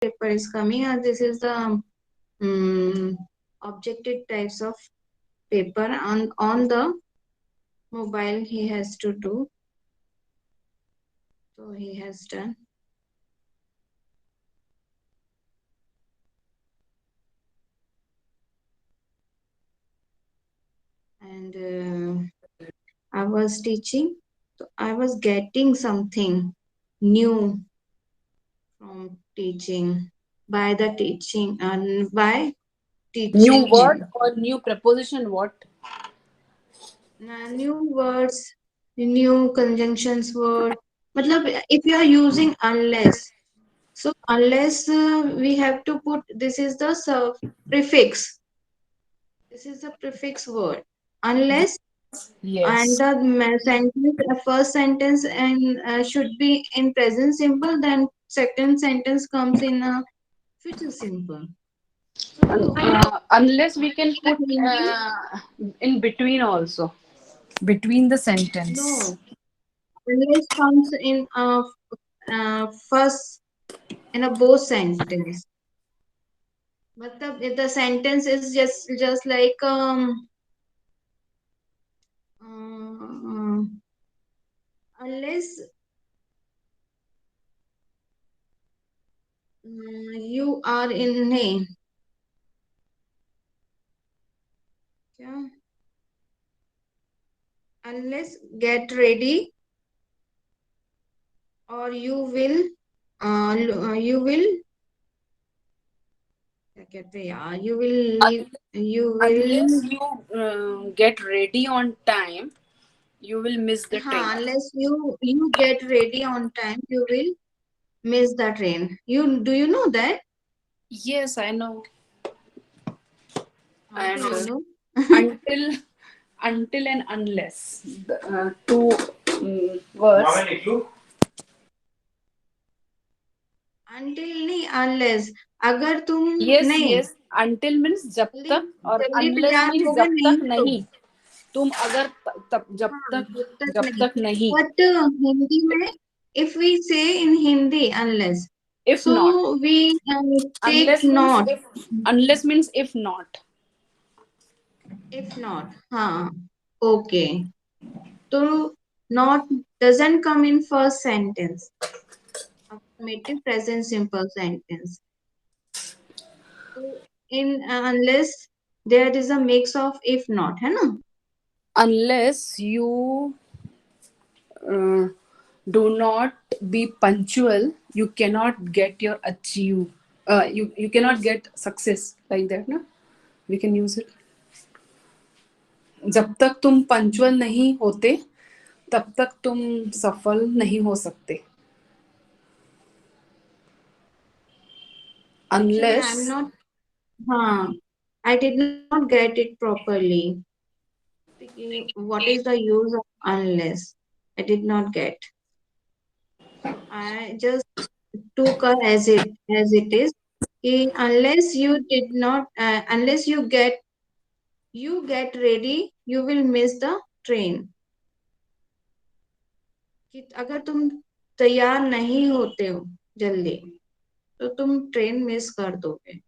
paper is coming, and this is the objective types of paper on the mobile he has to do. So he has done. And I was teaching, so I was getting something new from teaching, by the teaching and by New teaching word him. or new preposition? What? New words, new conjunctions word. मतलब if you are using unless, so unless we have to put, this is the prefix. This is the prefix word. Unless, and Yes. the sentence, first sentence and should be in present simple, then second sentence comes in a future simple. So Unless we can in put Hindi, in between also. Between the sentence. no, unless comes in first in a both sentence. मतलब the sentence is just like unless you are in नहीं क्या unless get ready or you will क्या कहते हैं यार you will leave, you will, Unless you get ready on time, you will miss the हाँ, train. unless you get ready on time you will miss the train. You do you know that? Yes, I know. How do And you know? until until and unless the two words. Until नहीं unless, अगर तुम Yes, नहीं yes. Until means जब जल्दी तक, और जल्दी unless तैयार means हो गए जब नहीं तक तो, नहीं. तुम अगर तब हाँ जब तक जब नहीं, तक नहीं. बट हिंदी में if we say in Hindi unless, If so not. we take not, Unless means if not. if not, हाँ, okay, so not doesn't come in first sentence, affirmative present simple sentence. So in unless there is a mix of if not, है ना? Unless you uh, do not be punctual, you cannot get your achieve. You cannot get success like that, ना? We can use it. जब तक तुम punctual नहीं होते, तब तक तुम सफल नहीं हो सकते. Actually I'm Unless not, हाँ, I did not get it properly. What is the use of unless? I did not get. I just took her as it is. Unless you did not, unless you get ready, you will miss the train. कि अगर तुम तैयार नहीं होते हो जल्दी, तो तुम ट्रेन मिस कर दोगे.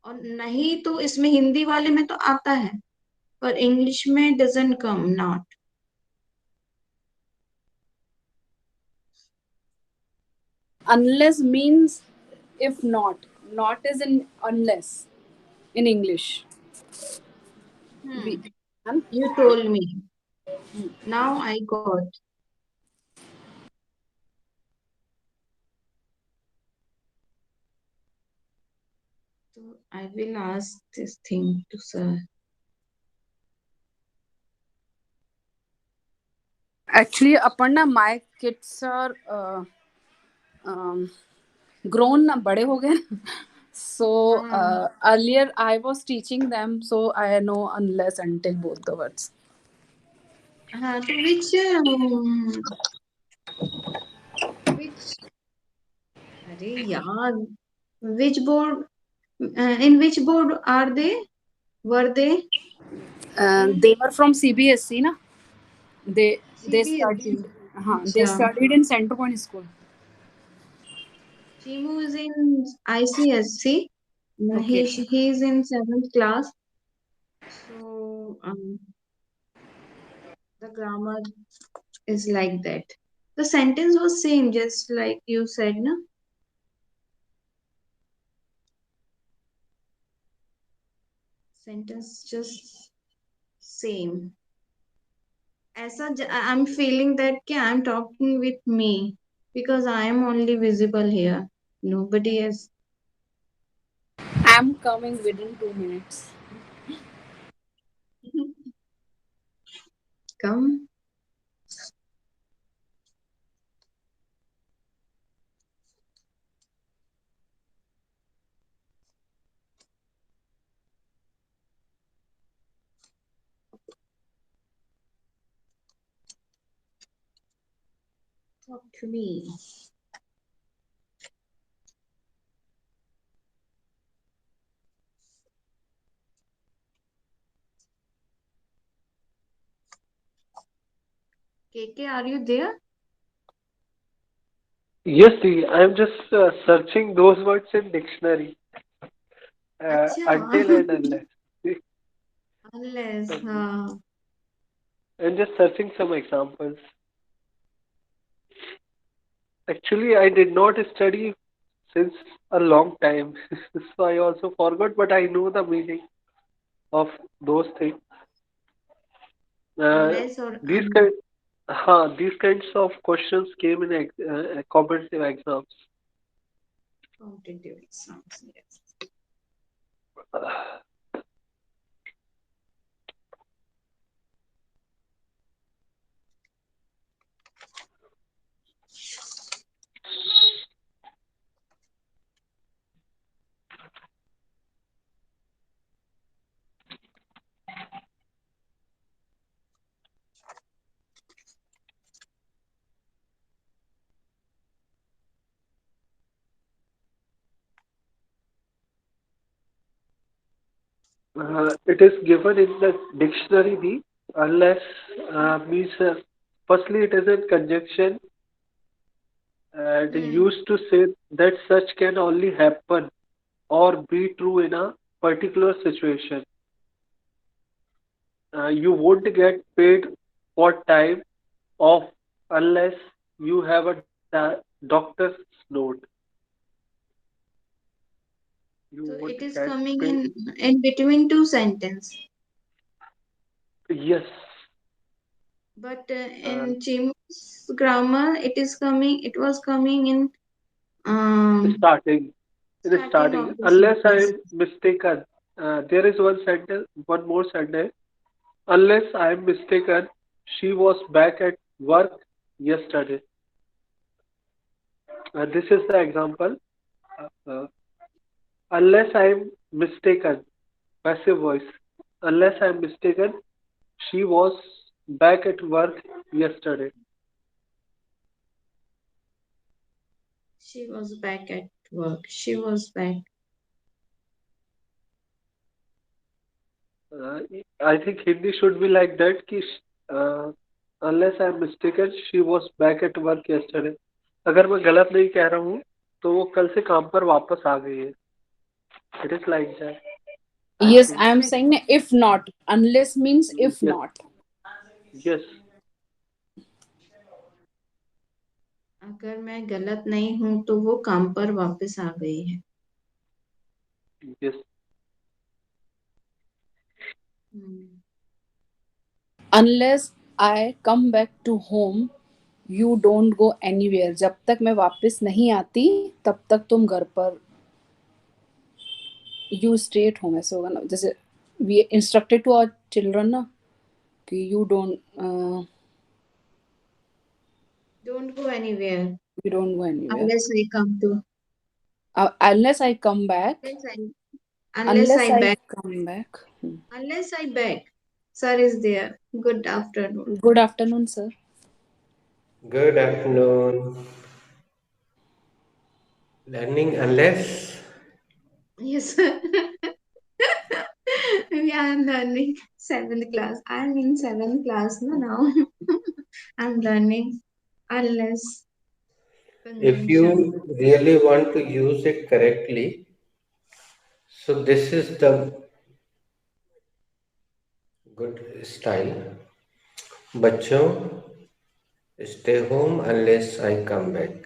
और नहीं तो इसमें हिंदी वाले में तो आता है, पर इंग्लिश में doesn't come not. unless means if not. Not is in unless in English. We, huh? You told me. Now I got. So I will ask this thing to sir. Actually, अपन ना my kids are grown ना, बड़े हो गए. So हाँ earlier I was teaching them, so I know unless until both the words. हाँ, तो which अरे यार, which board, in which board are they, were they? They were from CBSE ना. They CBSE. studied. हाँ, they अच्छा, studied in Center Point School. Chimu is in ICSC. Okay. He is in seventh class. So the grammar is like that. The sentence was same, just like you said, no? Sentence just same. ऐसा I'm feeling that कि I'm talking with me because I am only visible here. Nobody else. I'm coming within 2 minutes. Come, talk to me. KK, are you there? Yes, see, I'm just searching those words in dictionary. अच्छा Until and unless. See, unless um, हाँ. I'm just searching some examples. Actually, I did not study since a long time, so I also forgot, but I know the meaning of those things. Uh, Unless or these kind, these kinds of questions came in competitive exams. uncompetitive exams. Yes. It is given in the dictionary, the unless means firstly it is in conjunction and Hmm. used to say that such can only happen or be true in a particular situation. You won't get paid for time off unless you have a doctor's note. You So won't it is get coming paid. in between two sentences. Yes, But uh, in Chimu's grammar, it is coming. It was coming in starting. In the starting starting, of the unless I sentence. am mistaken, there is one sentence, one more sentence. Unless I am mistaken, she was back at work yesterday. This is the example. Uh, unless I am mistaken, passive voice. Unless I am mistaken, she was back at work yesterday. She was back at work. She was back. Uh, I think Hindi should be like that. Uh, unless I am mistaken, she was back at work yesterday. अगर मैं गलत नहीं कह रहा हूँ तो वो कल से काम पर वापस आ गई है. It is like that, I Yes, think. I am saying if not. Unless means if Yes, not. yes, अगर मैं गलत नहीं हूं तो वो काम पर वापस आ गई है. yes. Hmm. Unless I come back to home, you don't go anywhere. जब तक मैं वापस नहीं आती तब तक तुम घर पर you stay at home ऐसे होगा ना. जैसे we instructed to our children ना कि Don't go anywhere you don't go anywhere unless I come to. unless I come back. Unless I unless Unless I I beg. come back. Unless I beg. Sir is there. Good afternoon. Good afternoon, sir. Good afternoon. Learning unless Yes. We are learning seventh class. I'm in seventh class no, now. I'm learning unless. if Conjunction. you really want to use it correctly, so this is the good style. बच्चों, stay home unless I come back.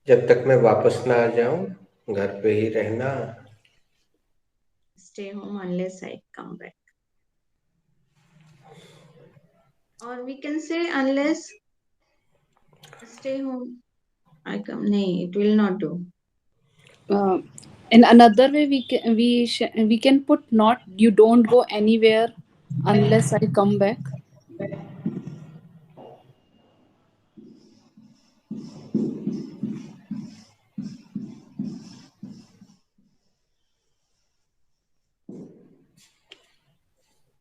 जब तक मैं वापस ना आ जाऊं घर पे ही रहना. Stay home unless I come back. Or we can say unless stay home I come. No, it will not do. uh, in another way, we can put not you don't go anywhere unless I come back.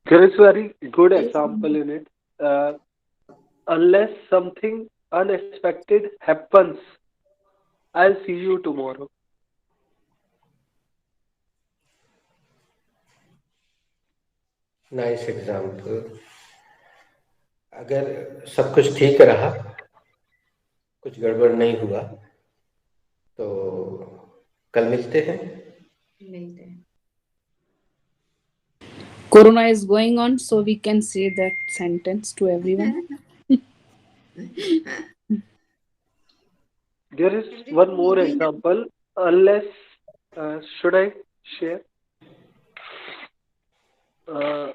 There is very good Yes. example in it. Unless something unexpected happens, I'll see you tomorrow. Nice example. अगर सब कुछ ठीक रहा, कुछ गड़बड़ नहीं हुआ, तो कल मिलते हैं. मिलते हैं. Corona is going on, so we can say that sentence to everyone. There is Everything one will more be example. Unless, should I share? Uh,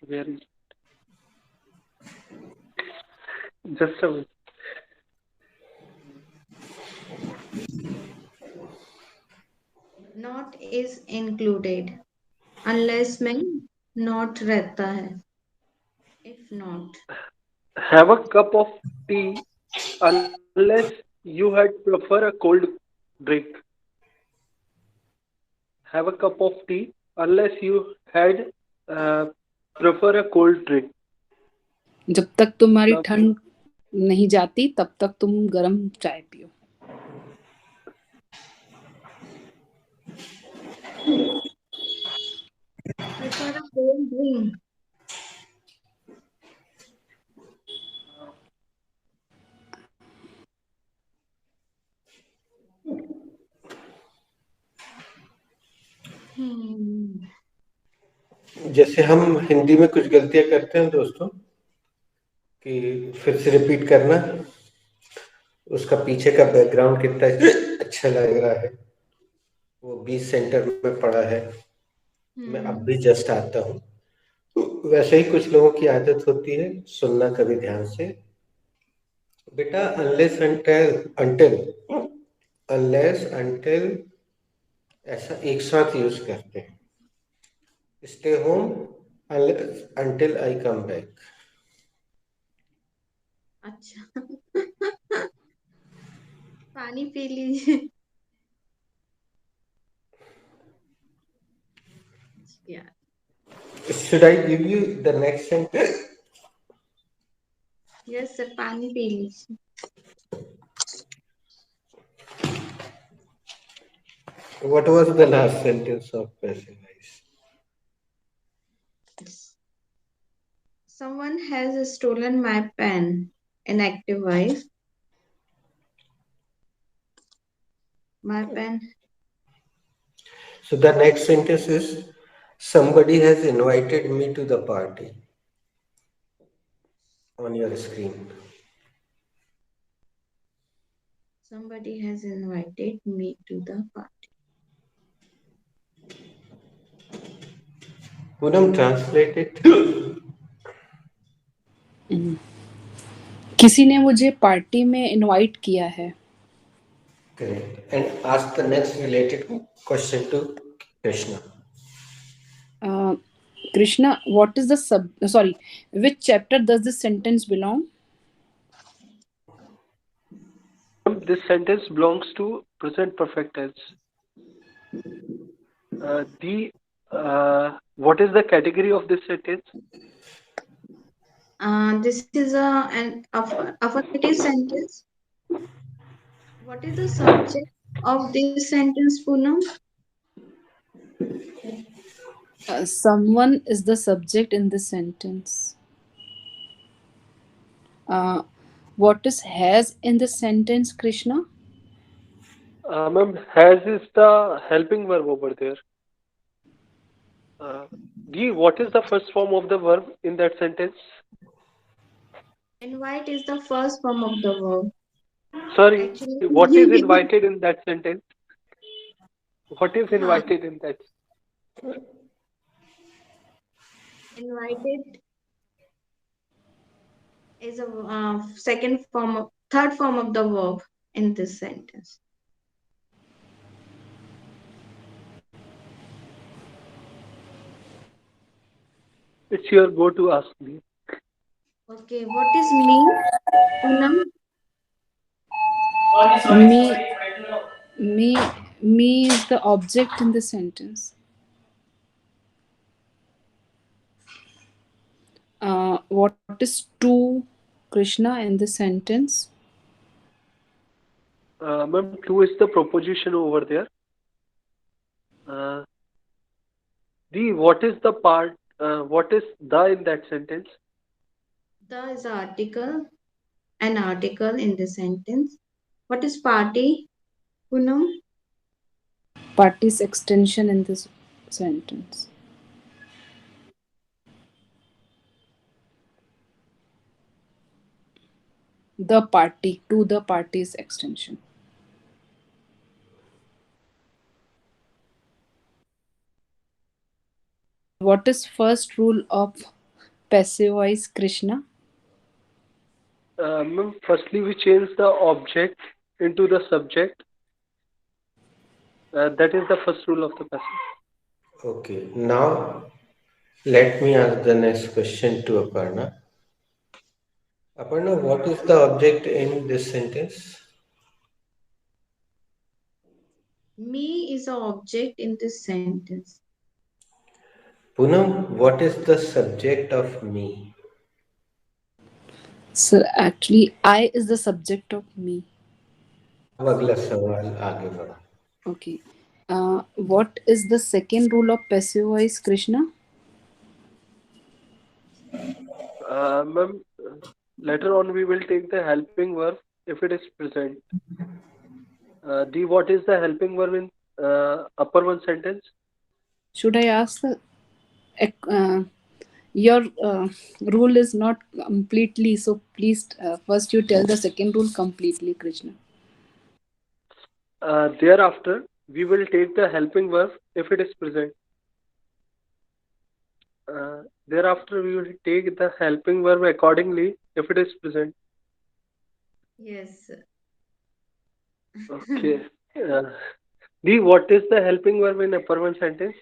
where is just a minute. not is included unless में not रहता है. If not. Have a cup of tea unless you had prefer a cold drink. Have a cup of tea unless you had uh, prefer a cold drink. जब तक तुम्हारी Now, ठंड नहीं जाती तब तक तुम गर्म चाय पियो. Prefer a cold drink. जैसे हम हिंदी में कुछ गलतियां करते हैं दोस्तों, कि फिर से रिपीट करना, उसका पीछे का बैकग्राउंड कितना अच्छा लग रहा है, वो 20 सेंटर में पड़ा है, मैं अब भी जस्ट आता हूँ. वैसे ही कुछ लोगों की आदत होती है, सुनना कभी ध्यान से. बेटा, अनलेस अंटिल ऐसा एक साथ यूज करते हैं. Stay home until I come back. अच्छा. पानी पी लीजिए. Yeah. Should I give you the next sentence? Yes sir, पानी पी लीजिए. What was the last sentence of passive voice? Someone has stolen my pen. In active voice. My pen. So the next sentence is, somebody has invited me to the party. On your screen. Somebody has invited me to the party. Poonam, translate it. किसी ने मुझे party में invite किया है. Correct. And ask the next related question to Krishna. Krishna, what is the which chapter does this sentence belong? this sentence belongs to present perfect tense. What is the category of this sentence? This is an affirmative sentence. What is the subject of this sentence, Poonam? Someone is the subject in this sentence. Uh, what is has in the sentence, Krishna? Ma'am, has is the helping verb over there. Uh, D, what is the first form of the verb in that sentence? Invite is the first form of the verb. Sorry, Actually, what is invited in that sentence? What is huh, invited in that? invited is a third form of the verb in this sentence. It's your go to ask me. Okay, what is me, Poonam? Me, me, me is the object in the sentence. What is to Krishna in the sentence? Ma'am, to is the proposition over there. Uh, D, what is the part? What is the in that sentence? The is an article in the sentence. What is party, Poonam? Party's extension in this sentence. The party, to the party's extension. What is first rule of passive voice, Krishna? Ma'am, firstly, we change the object into the subject. That is the first rule of the passage. Okay, now let me ask the next question to Aparna. Aparna, what is the object in this sentence? Me is an object in this sentence. Poonam, what is the subject of me? So actually, I is the subject of me. अब अगला सवाल आगे बढ़ो. Okay. What is the second rule of passive voice, Krishna? Ma'am, later on we will take the helping verb if it is present. D, what is the helping verb in upper one sentence? Should I ask the your rule is not completely, so please first you tell the second rule completely, Krishna. Thereafter, we will take the helping verb if it is present. Thereafter, we will take the helping verb accordingly if it is present. Yes. Okay. Uh, D, what is the helping verb in upper one sentence?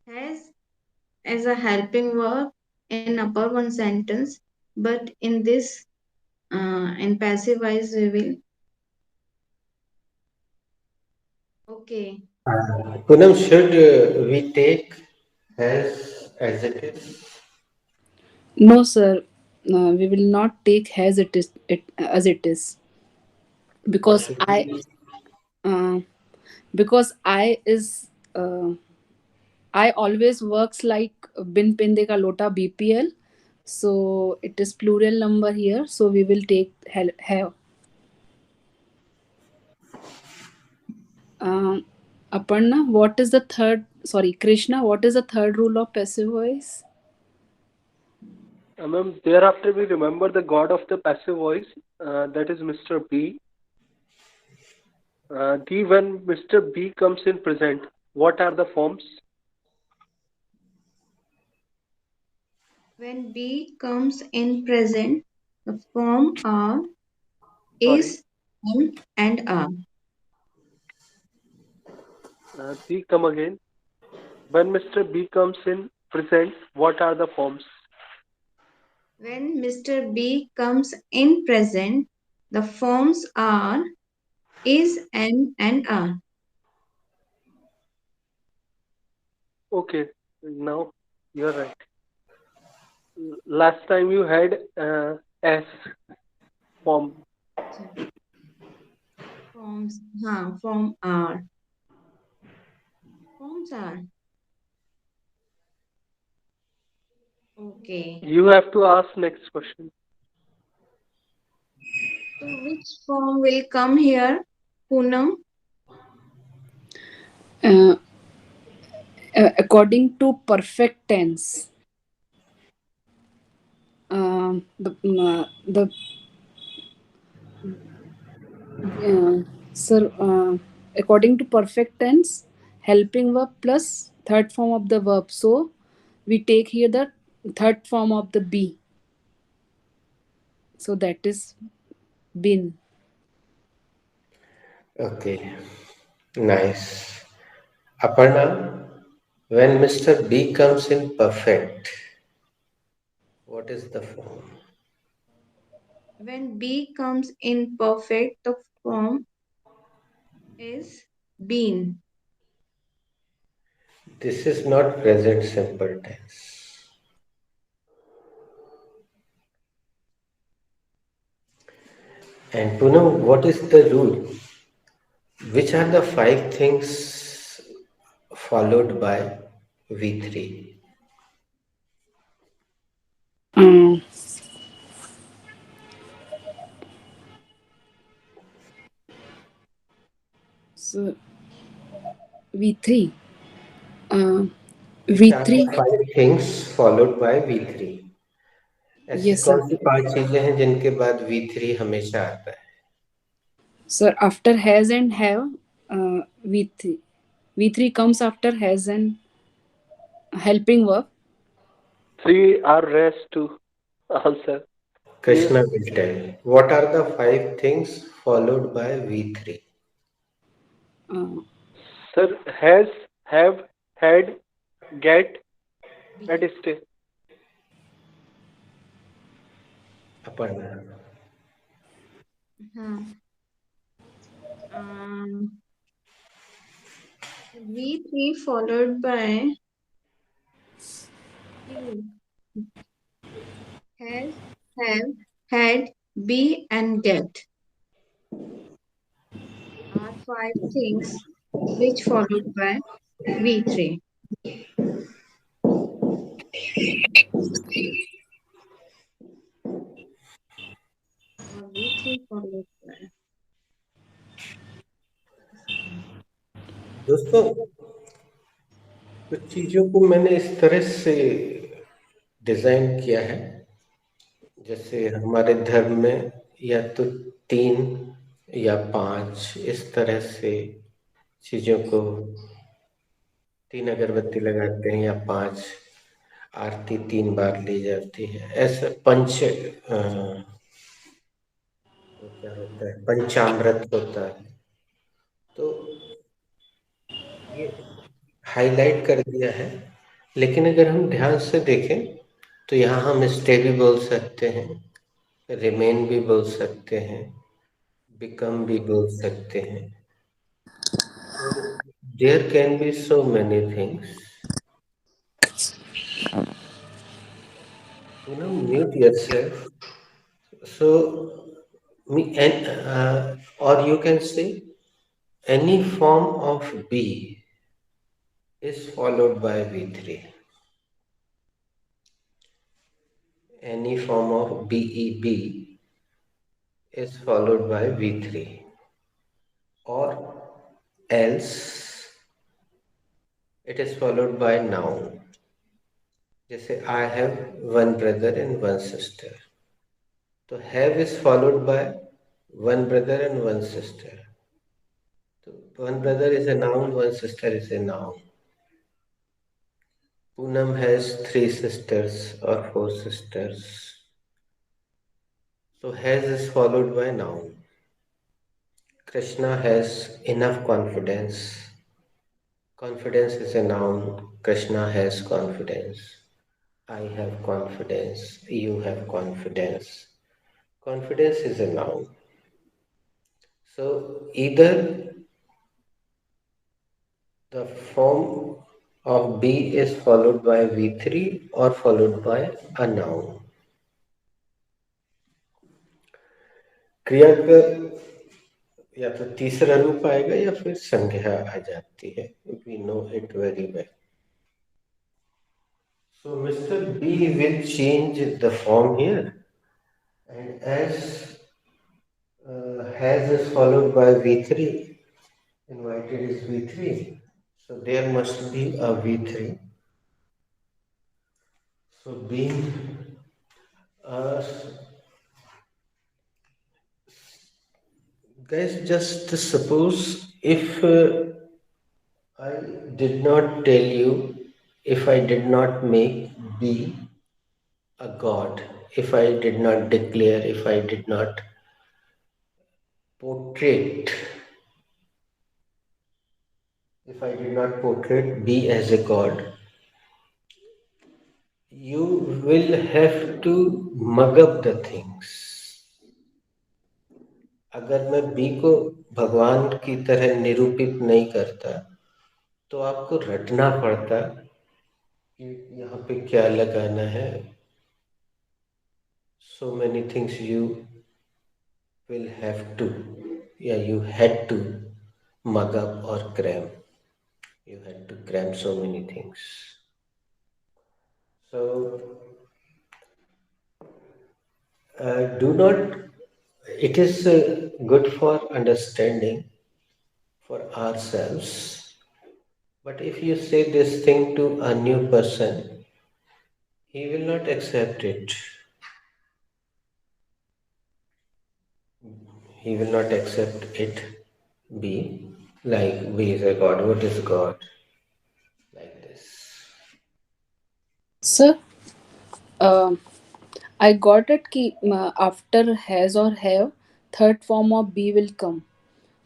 Has as a helping verb in upper one sentence, but in this in passive voice we will. Okay. Poonam, should we take as it is? No, sir. We will not take as it is What because should I we? uh, because I always works like bin pinde ka lota BPL, so it is plural number here. So we will take have. Um, Aparna, what is the third? Sorry, Krishna, what is the third rule of passive voice? Ma'am, thereafter we remember the god of the passive voice, that is Mr. B. D, when Mr. B comes in present, what are the forms? When B comes in present, the form are Sorry, is, am, and are. D, come again. When Mr. B comes in present, what are the forms? When Mr. B comes in present, the forms are is, am, and are. Okay, now you're right. Last time you had S form. Forms, form are. Forms are. Okay. You have to ask next question. So which form will come here, Poonam? Uh, According to perfect tense, the sir, according to perfect tense, helping verb plus third form of the verb. So we take here the third form of the be. So that is been. Okay, nice. Aparna, when Mr. B comes in perfect, what is the form? When be comes in perfect, the form is been. This is not present simple tense. And Poonam, what is the rule? Which are the 5 things followed by V3? Um, so V3. Uh, Which are the V3. 5 things followed by V3? ऐसी Yes, कौन sir. सी 5 चीजें हैं जिनके बाद V3 हमेशा आता है? Sir, after has and have, V3. V3 comes after has and helping verb. 3 are rest to answer. Please. Krishna will tell. What are the 5 things followed by V3? Uh, Sir, has, have, had, get, Be. and stay. Aparna. Huh. Um, V3 followed by you. Has, have, had, be, and get are 5 things which followed by V3. Or V3 followed by. दोस्तों कुछ चीजों को मैंने इस तरह से design किया है जैसे हमारे धर्म में या तो 3 या 5 इस तरह से चीजों को 3 अगरबत्ती लगाते हैं या 5 आरती 3 बार ली जाती है ऐसा वो क्या होता है पंचामृत होता है तो ये हाईलाइट कर दिया है लेकिन अगर हम ध्यान से देखें तो यहाँ हम स्टे भी बोल सकते हैं रिमेन भी बोल सकते हैं बिकम भी बोल सकते हैं there can be so many things Poonam, mute yourself. So, or you can say any form of B is followed by V3. Any form of BEB is followed by V3. Or else it is followed by noun. जैसे I have one brother and one sister. तो have is followed by one brother and one sister. So one brother is a noun, one sister is a noun. Poonam has 3 sisters or 4 sisters. So has is followed by noun. Krishna has enough confidence. Confidence is a noun. Krishna has confidence. I have confidence. You have confidence. Confidence is a noun. So either the form of B is followed by V3 or followed by a noun. क्रिया का या तो तीसरा रूप आएगा या फिर संज्ञा आ जाती है we know it very well So Mr. B will change the form here, and as has is followed by V3, invited is V3. So there must be a V3. So being uh, guys, just suppose if I did not tell you, if I did not make B a god, if I did not declare, if I did not portray, if I did not portray B as a god, you will have to mug up the things. अगर मैं B को भगवान की तरह निरूपित नहीं करता तो आपको रटना पड़ता कि यहाँ पे क्या लगाना है. So many things you will have to, yeah, you had to mug up or cram. You had to cram so many things. So do not, it is good for understanding for ourselves. But if you say this thing to a new person, he will not accept it. He will not accept it. Be like, be is a God. What is God? Like this. Sir, I got it कि after has or have, third form of be will come.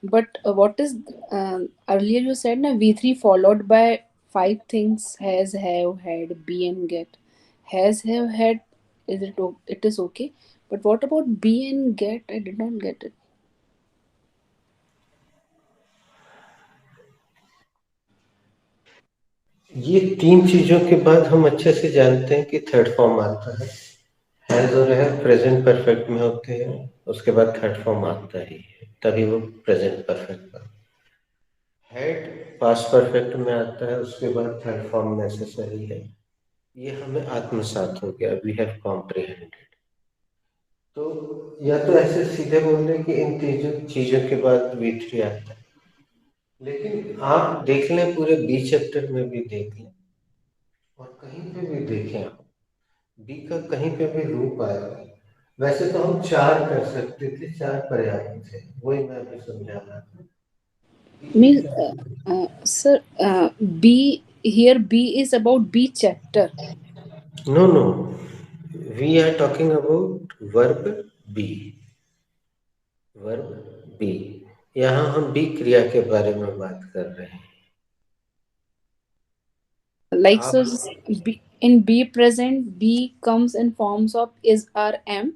But what is earlier you said na V3 followed by five things: has, have, had, be, and get. Has, have, had, it is okay. But what about be and get? I did not get it. ये तीन चीजों के बाद हम अच्छे से जानते हैं कि थर्ड फॉर्म आता है. हैज और है प्रेजेंट परफेक्ट में होते हैं, उसके बाद थर्ड फॉर्म आता ही है, तभी वो प्रेजेंट परफेक्ट बनता है. हैड पास्ट परफेक्ट में आता है, उसके बाद थर्ड फॉर्म नेसेसरी है. ये हमें आत्मसात हो गया, वी हैव कॉम्प्रिहेंडेड. तो या तो ऐसे सीधे बोल दें कि इन तीनों चीजों के बाद V3 आता है, लेकिन आप देख लें पूरे बी चैप्टर में भी देख लें और कहीं पे भी देखें आप, बी का कहीं पे भी रूप आएगा. वैसे तो हम चार कर सकते थे, चार पर्याप्त थे, वही मैं अभी समझा रहा था. Means, sir, B here B is about B chapter. No no, we are talking about verb B. Verb B, यहाँ हम बी क्रिया के बारे में बात कर रहे हैं. Like आप so, B, in B present, B comes in forms of is or am,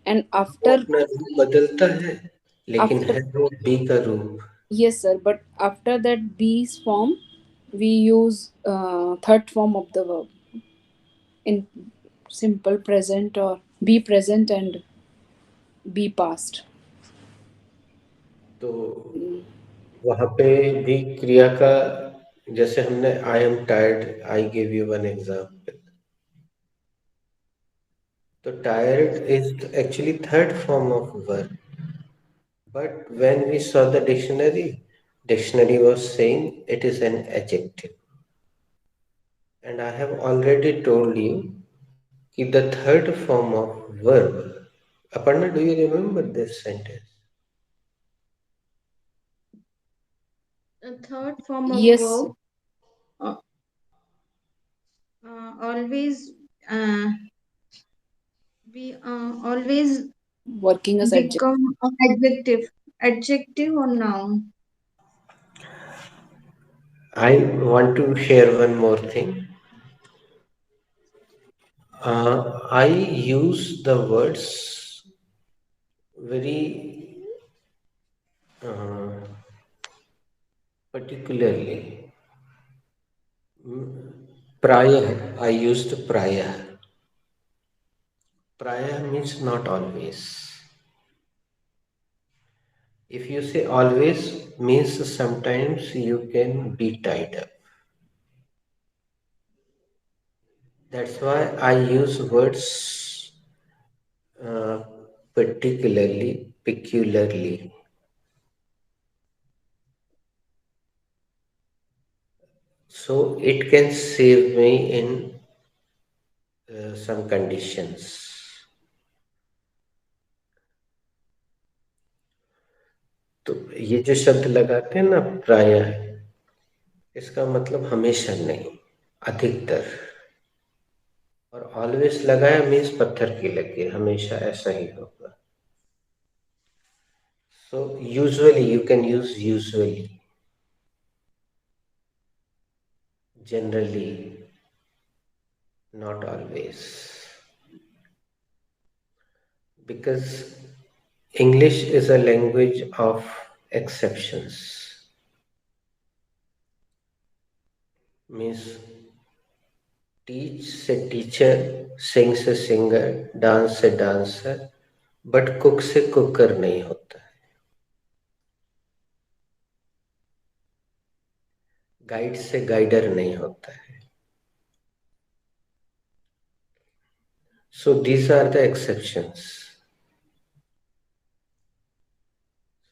and वो after अपना रूप बदलता है, लेकिन after है वो बी का रूप. yes, sir. But after that B's form, we use third form of the verb in simple present or be present and be past. तो वहां पे भी क्रिया का, जैसे हमने I am tired, I give you one example. तो tired is actually third form of verb, but when we saw the dictionary was saying it is an adjective. And I have already told you कि the third form of verb, Aparna, do you remember this sentence? The third form of Yes, verb uh, always we always working as adjective. become an adjective or noun. I want to share one more thing. I use the words very particularly. Praya, I used praya. Praya means not always. If you say always, means sometimes you can be tied up. That's why I use words uh, particularly, peculiarly. So it can save me in some conditions. तो ये जो शब्द लगाते हैं ना प्रायः, इसका मतलब हमेशा नहीं, अधिकतर। और ऑलवेज लगाया मीन्स पत्थर की लकीर, हमेशा ऐसा ही होगा। So usually you can use usually, generally, not always, because English is a language of exceptions. Means teach से teacher, sing से singer, dance से dancer, but cook से cooker नहीं होता है, guide से guider नहीं होता है. So these are the exceptions.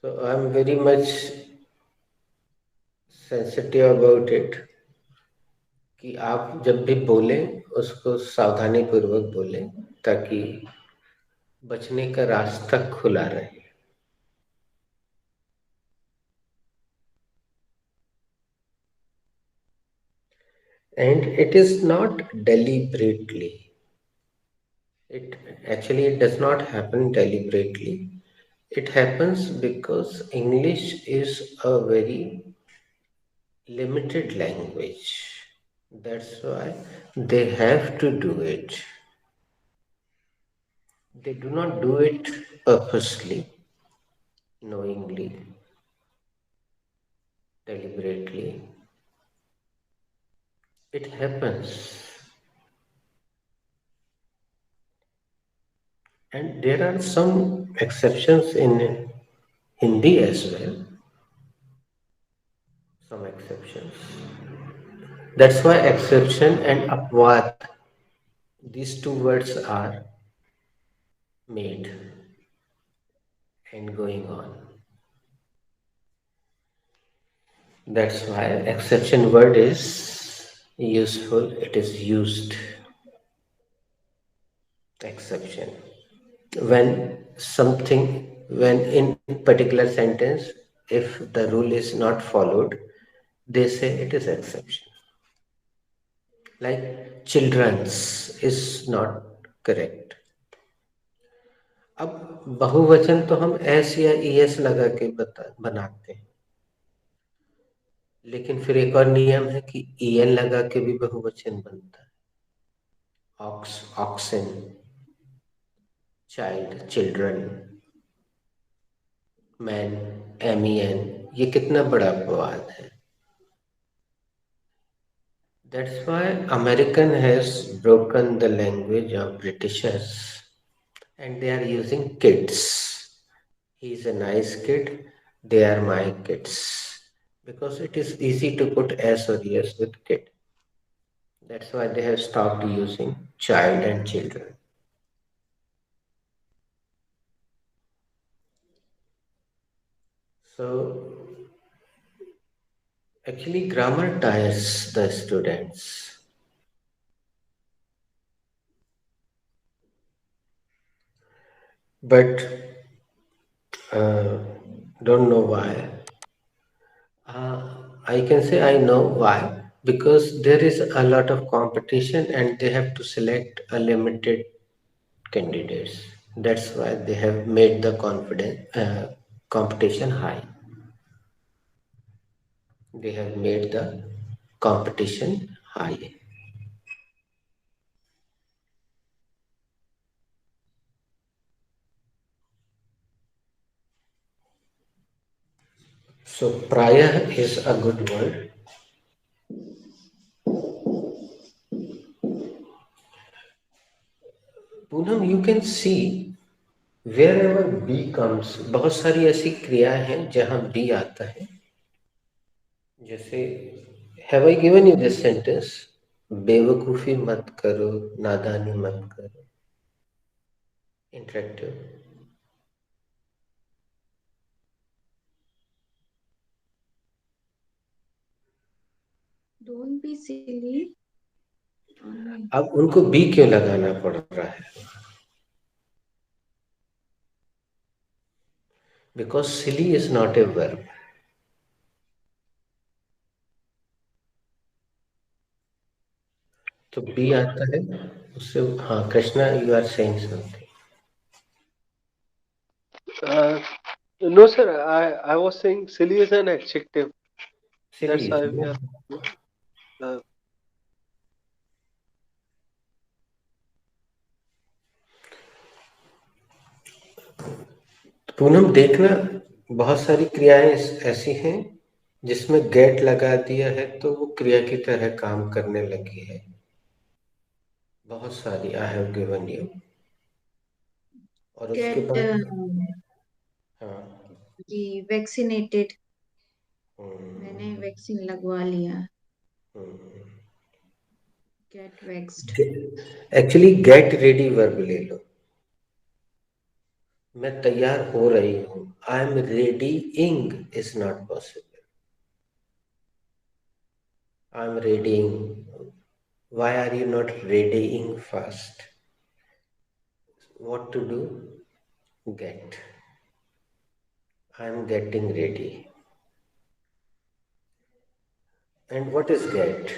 So I am very much sensitive about it कि आप जब भी बोलें उसको सावधानी पूर्वक बोलें ताकि बचने का रास्ता खुला रहे. And it is not deliberately. It does not happen deliberately. It happens because English is a very limited language. That's why they have to do it. They do not do it purposely, knowingly, deliberately. It happens. And there are some exceptions in Hindi as well. Some exceptions. That's why exception and apvad, these two words are made and going on. That's why exception word is useful. It is used. Exception. When in particular sentence, if the rule is not followed, they say it is exception. Like children's is not correct. अब बहुवचन तो हम S या ES लगा के बनाते हैं, लेकिन फिर एक और नियम है कि ईएन लगा के भी बहुवचन बनता है. Ox, oxen, child, children, man, M E N, ये कितना बड़ा अपवाद है. That's why American has broken the language of Britishers and they are using kids. He's a nice kid, they are my kids. Because it is easy to put S or ES with kid. That's why they have stopped using child and children. So, actually grammar tires the students. But don't know why. I can say I know why. Because there is a lot of competition and they have to select a limited candidates. That's why they have made the competition high. They have made the competition high. So prior is a good word. Poonam, you can see wherever B comes, बहुत सारी ऐसी क्रिया हैं जहाँ B आता है. जैसे have I given you this sentence? बेवकूफी मत करो, नादानी मत करो। इंटरेक्टिव। Don't be silly. नहीं. अब उनको बी क्यों लगाना पड़ रहा है? Because silly is not a verb. तो बी आता है उससे। हाँ Krishna, you are saying something. No, sir. I was saying silly is an adjective. Silly That's is why we know. are. Uh, Poonam देखना, बहुत सारी क्रियाएं ऐसी हैं जिसमें गेट लगा दिया है तो वो क्रिया की तरह काम करने लगी है। बहुत सारी आई हैव गिवन यू। और उसके Get बाद हाँ। जी vaccinated. मैंने हम्म, वैक्सीन लगवा लिया. Hmm. Get vexed. Actually get ready verb ले लो। मैं तैयार हो रही हूँ। I am readying is not possible. I am readying. Why are you not readying fast? What to do? Get. I am getting ready. And what is GET?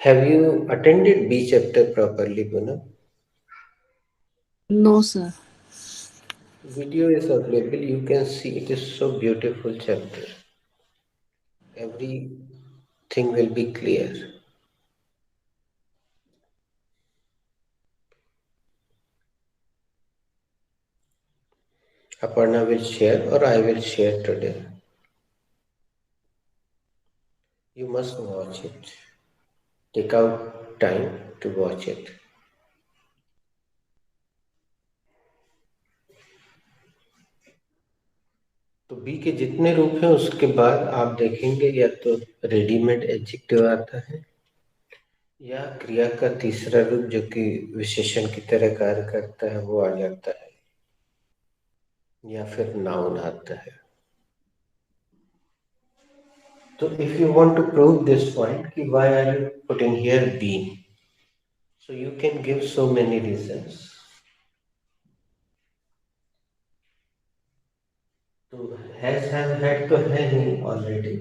Have you attended B chapter properly, Poonam? No, sir. Video is available. You can see it is so beautiful chapter. Everything will be clear. Aparna will share or I will share today. You must watch it. Take out time to watch it. तो B के जितने रूप हैं उसके बाद आप देखेंगे या तो रेडीमेड एडजेक्टिव आता है या क्रिया का तीसरा रूप जो कि विशेषण की तरह कार्य करता है वो आ जाता है या फिर नाउन आता है। तो if you want to prove this point कि why are you putting here been, so you can give so many reasons. तो has have had तो है ही already।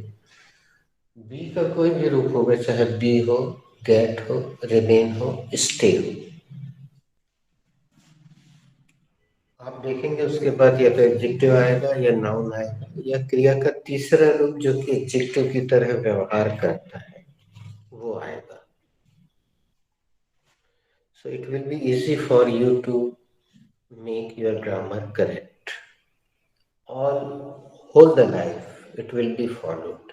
बी का कोई भी रूप होगा, चाहे बी हो, गेट हो, रिमेन हो, स्टे हो। आप देखेंगे उसके बाद या तो एडजेक्टिव आएगा या नाउन आएगा या क्रिया का तीसरा रूप जो कि एडजेक्टिव की तरह व्यवहार करता है वो आएगा। So it will be easy for you to make your grammar correct. All whole the life it will be followed.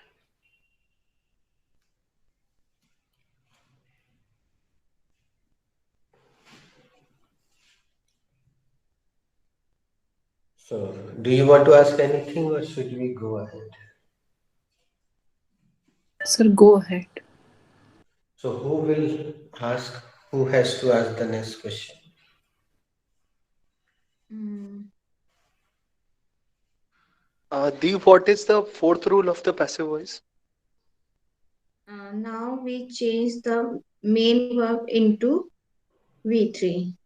So do you want to ask anything or should we go ahead? Sir, go ahead. So who will ask? Who has to ask the next question? Deep, what is the fourth rule of the passive voice? Now we change the main verb into V3.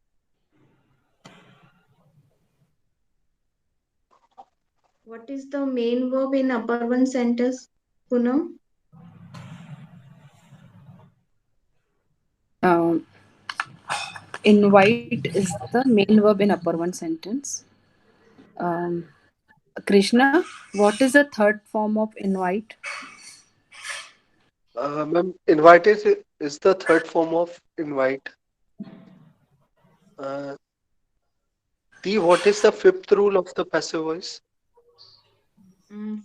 What is the main verb in upper one sentence, Punam? Um, invite is the main verb in upper one sentence. Krishna, what is the third form of invite? Ma'am, invite is the third form of invite. Deep, what is the fifth rule of the passive voice?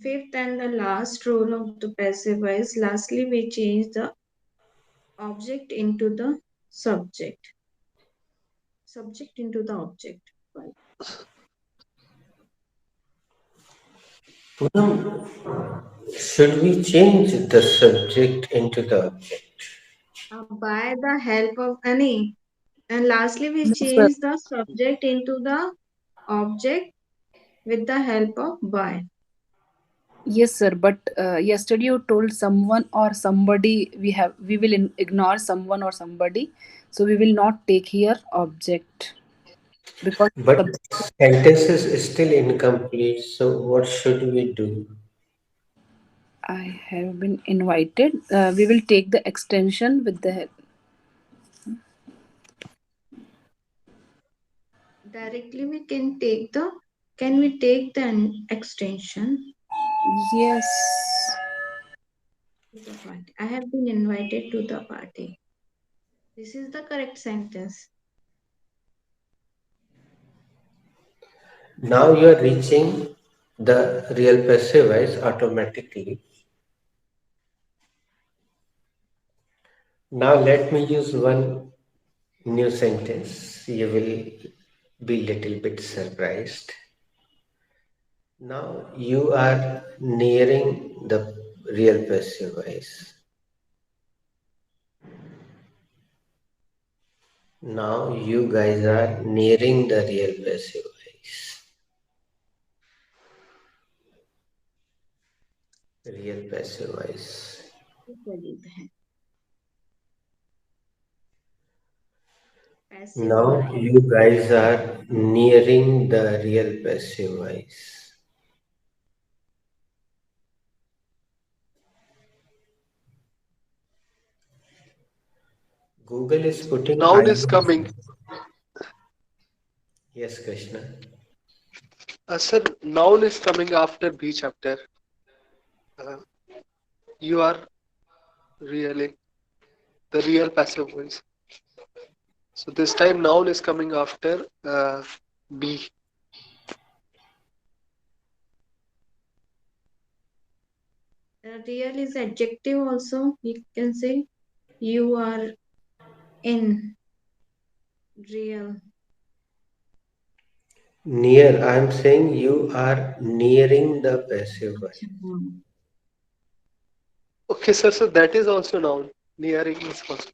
Fifth and the last rule of the passive voice. Lastly, we change the object into the subject. Subject into the object. Should we change the subject into the object? By the help of any. And lastly, we No, sir. change the subject into the object with the help of by. Yes, sir. But yesterday you told someone or somebody. We will ignore someone or somebody, so we will not take here object because But sub- sentence is still incomplete. So what should we do? I have been invited. We will take the extension with the. Directly we can we take the extension Yes. to the party? I have been invited to the party. This is the correct sentence. Now you are reaching the real passive voice automatically. Now let me use one new sentence. You will be little bit surprised. Now you are nearing the real passive voice. Now you guys are nearing the real passive voice. Real passive voice. Passive Now voice. you guys are nearing the real passive voice. Google is putting Noun is icons. coming. Yes, Krishna. Sir, noun is coming after B chapter. Uh, you are really the real passive voice. So this time noun is coming after B. Real is adjective also. You can say you are in real. Near, I am saying you are nearing the passive voice. Okay, sir. So that is also noun. Nearing is also.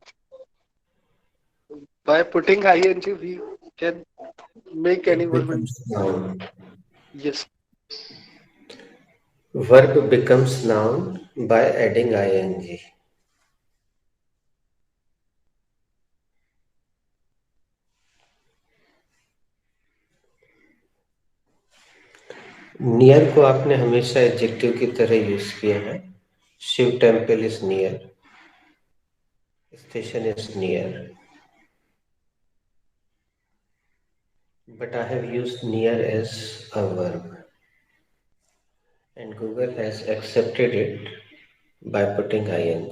By putting ing, we can make It anyone with becomes noun. yes. Verb becomes noun by adding ing. Near को आपने हमेशा adjective की तरह use किया है. Shiv temple is near. Station is near. But I have used near as a verb. And Google has accepted it by putting ing.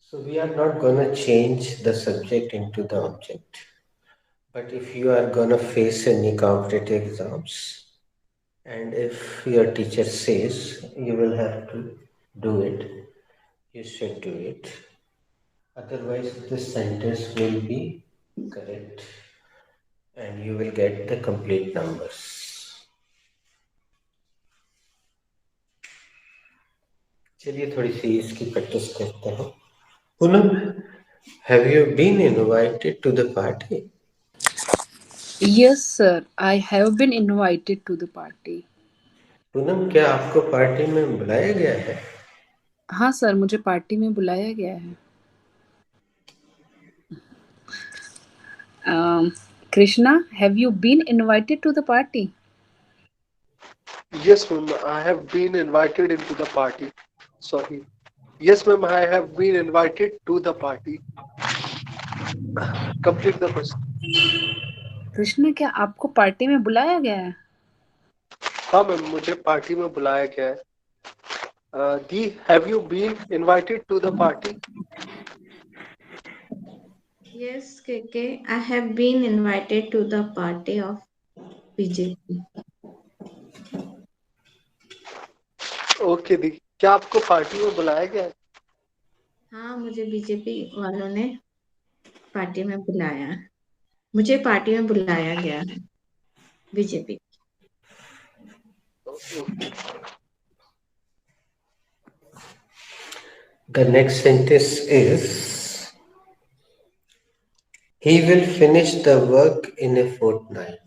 So we are not going to change the subject into the object. But if you are going to face any competitive exams, and if your teacher says you will have to do it, you should do it. Otherwise, this sentence will be correct and you will get the complete numbers. चलिए थोड़ी सी इसकी practice करते हैं. Poonam, have you been invited to the party? Yes, sir. I have been invited to the party. Poonam, क्या आपको party में बुलाया गया है? हाँ सर, मुझे पार्टी में बुलाया गया है. Krishna, have you been invited to the party? Yes, ma'am. I have been invited into the party. Sorry. Yes, ma'am. I have been invited to the party. Complete the question. Krishna, क्या आपको party में बुलाया गया है? हाँ ma'am, मुझे party में बुलाया गया है. दी, have you been invited to the party? Yes, KK. I have been invited to the party of BJP. Okay दी, क्या आपको पार्टी में बुलाया गया है? हाँ, मुझे बीजेपी वालों ने पार्टी में बुलाया. मुझे पार्टी में बुलाया गया है BJP. The next sentence is, he will finish the work in a fortnight.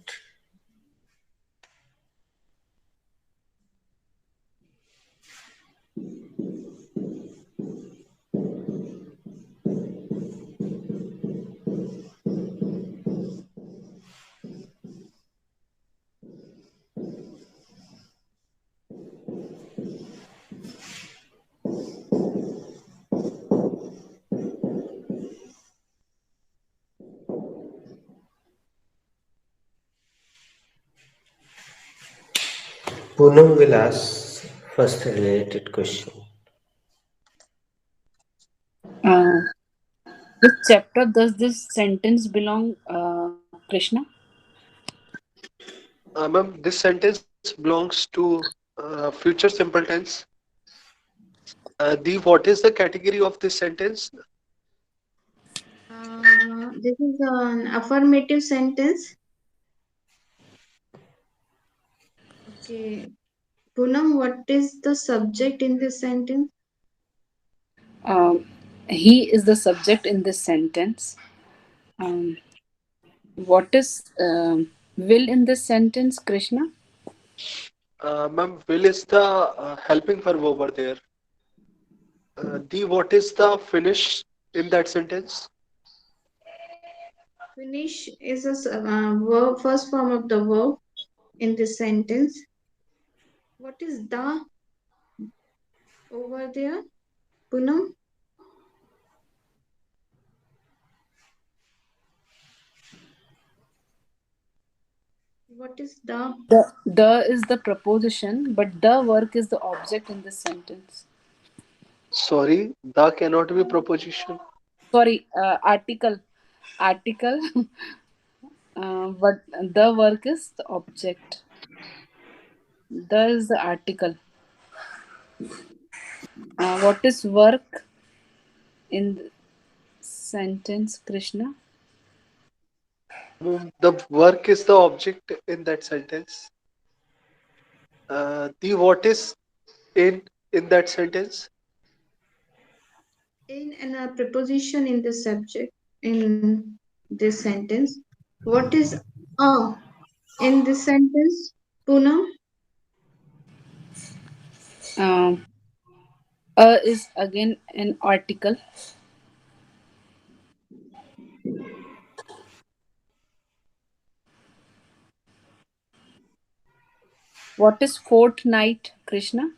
Poonam will ask first related question. Uh, which chapter does this sentence belong, Krishna? Ma'am, this sentence belongs to future simple tense. What is the category of this sentence? This is an affirmative sentence. Okay. Poonam, what is the subject in this sentence? Um, he is the subject in this sentence. Um, what is will in this sentence, Krishna? Ma'am, will is the helping verb over there. What is the finish in that sentence? Finish is a verb, first form of the verb in this sentence. What is the over there, Poonam? What is the? The is the preposition, but the work is the object in this sentence. Sorry, the cannot be proposition. Sorry, article, but the work is the object. The is the article. What is work in the sentence, Krishna? The work is the object in that sentence. What is in that sentence? In and a preposition in the subject in this sentence. What is in this sentence, Poonam? Um, is again an article. What is fortnight, Krishna?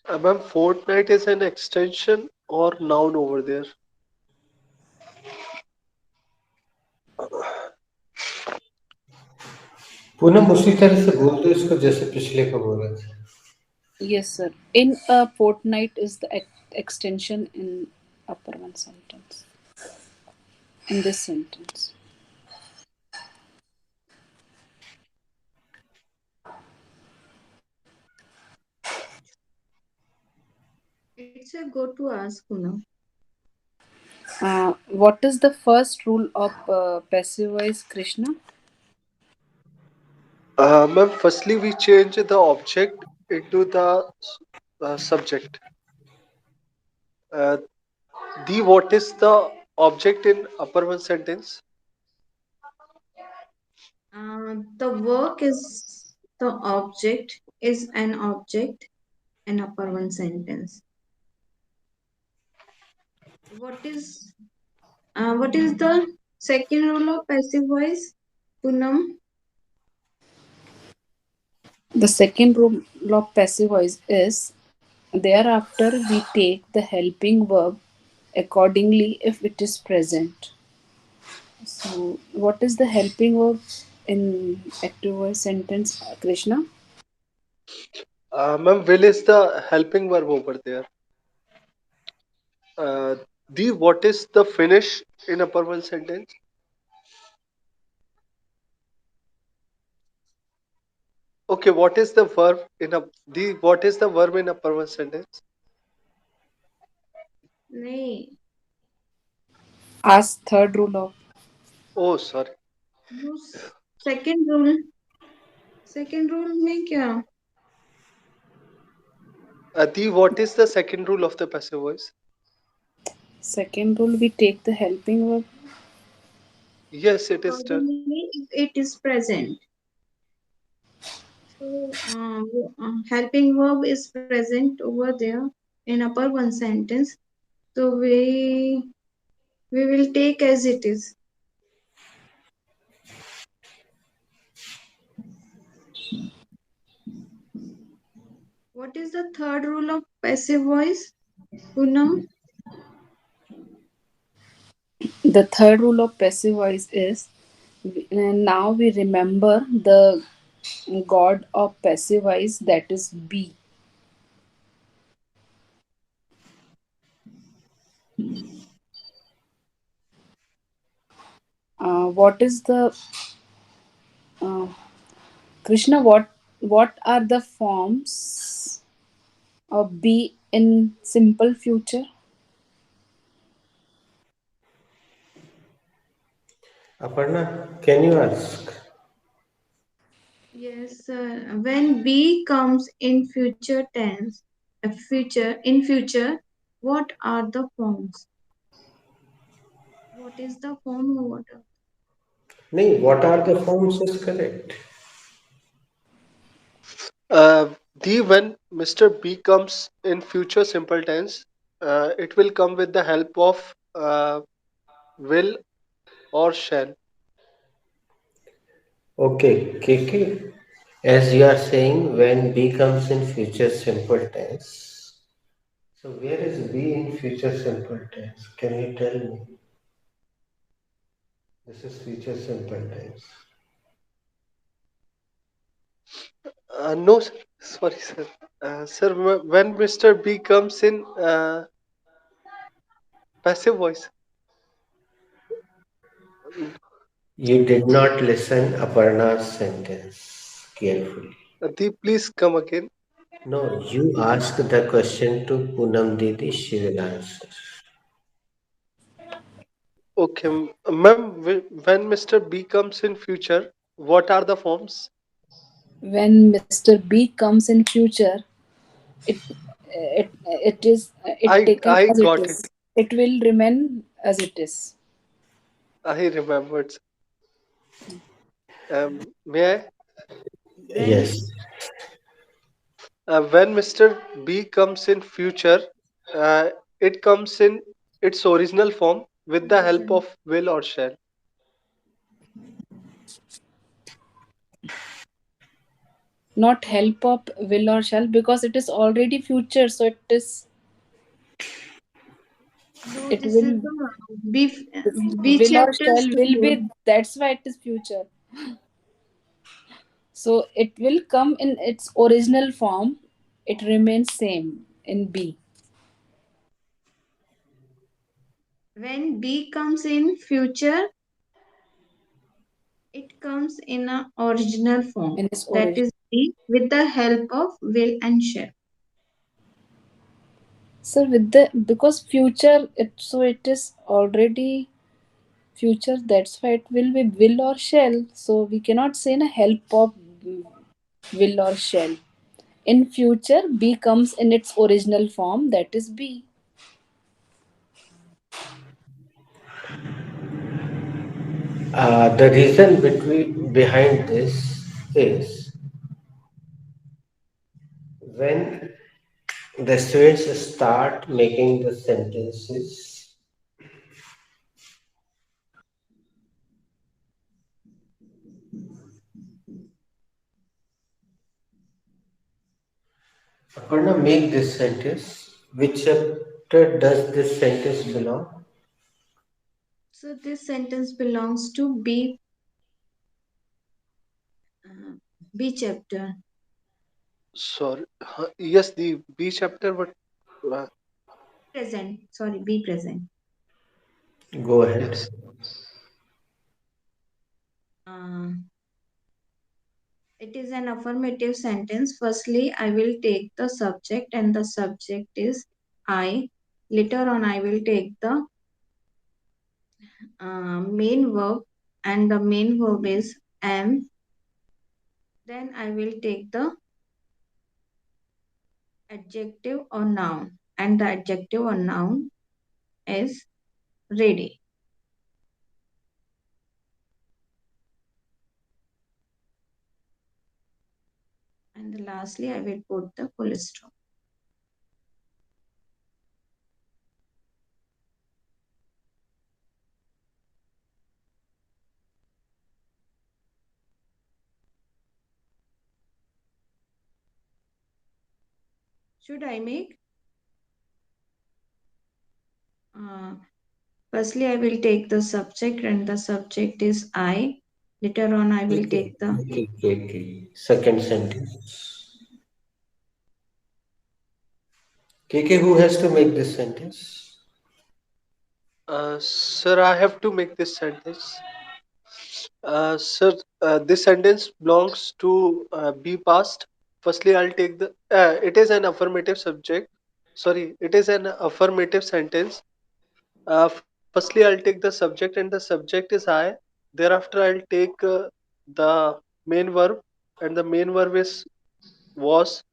Ma'am, fortnight is an extension or noun over there. Poonam उसी तरह से बोल दो इसको जैसे पिछले को बोला था. Yes, sir. In a fortnight is the extension in upper one sentence. In this sentence. It's a go to ask, Poonam. What is the first rule of passive voice, Krishna? Ma'am, firstly we change the object into the subject. Uh, what is the object in upper one sentence? The work is the object, is an object, an upper one sentence. What is the second rule of passive voice, Poonam? The second rule of passive voice is thereafter we take the helping verb accordingly if it is present. So, what is the helping verb in active voice sentence, Krishna? Ma'am, will is the helping verb over there. Uh, what is the finish in upper one sentence? Okay, what is the verb in a what is the verb in upper one sentence? Nee, Ask third rule of. Oh, sorry. no, second rule. Second rule में क्या? Adi, what is the second rule of the passive voice? Second rule, we take the helping verb. Yes, it is done. Accordingly, if it is present. So, helping verb is present over there in upper one sentence. So we will take as it is. What is the third rule of passive voice, Poonam? The third rule of passive voice is, now we remember the god of passive voice, that is be. What is the uh, Krishna? What are the forms of be in simple future? Aparna, can you ask? Yes, when be comes in future tense, future, what are the forms? What is the form or what? No, what are the forms is correct. The when Mr. B comes in future simple tense, it will come with the help of will or shall. Okay, KK. As you are saying, when B comes in future simple tense. So where is B in future simple tense? Can you tell me? This is future simple tense. No, sir. Sorry, sir. Sir, when Mr. B comes in passive voice, You did not listen Aparna's sentence carefully. Adi, please come again. No, you ask the question to Poonam Didi, she will answer. Okay, ma'am, when Mr. B comes in future, what are the forms? When Mr. B comes in future, it it is it taken I as it got it. is. It will remain as it is. I remembered. May I? When Yes. When Mr. B comes in future, uh, it comes in its original form with the help original. of will or shall. Not help of will or shall, because it is already future, so No, it this is will the B will or chapter shall will studio. be, that's why it is future. So it will come in its original form, it remains same in B. When B comes in future, it comes in a original form. In its That origin. is B with the help of will and shall. So with the, because future it, so it is already future, that's why it will be will or shall, so we cannot say in a help of will or shall. In future B comes in its original form, that is be. The reason behind this is when the students start making the sentences, Aparna, make this sentence. Which chapter does this sentence belong? So this sentence belongs to uh, B chapter. Sorry. Yes, the B chapter, but uh, Present. Sorry, be present. Go ahead. yes. Uh, it is an affirmative sentence. Firstly, I will take the subject, and the subject is I. Later on, I will take the main verb, and the main verb is am. then I will take the adjective or noun, and the adjective or noun is ready. And lastly, I will put the full stop. Should I make? Uh, Firstly, I will take the subject, and the subject is I. Later on, I will take the. Second sentence. KK, who has to make this sentence? Sir, I have to make this sentence. Sir, this sentence belongs to be past. Firstly, I'll take the. It is an affirmative subject. Sorry, it is an affirmative sentence. Firstly, I'll take the subject, and the subject is I. Thereafter, I'll take the main verb, and the main verb is was.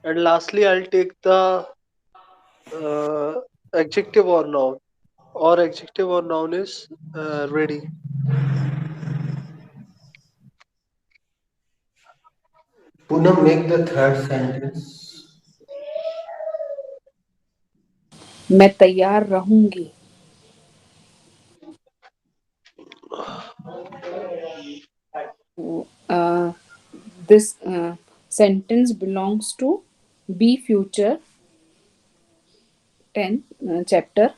And lastly, I'll take the uh, adjective or noun. Or adjective or noun is ready. Poonam, make the third sentence. मैं तैयार रहूंगी. Uh, this sentence belongs to be future tense chapter,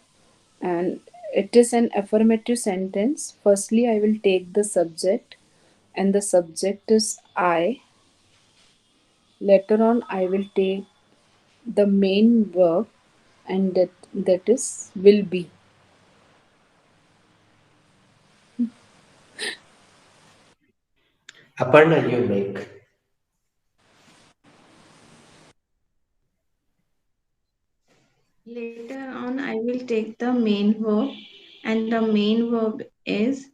and it is an affirmative sentence. Firstly, I will take the subject, and the subject is I. Later on, I will take the main verb, and that is will be. Aparna, you make. Later on, I will take the main verb, and the main verb is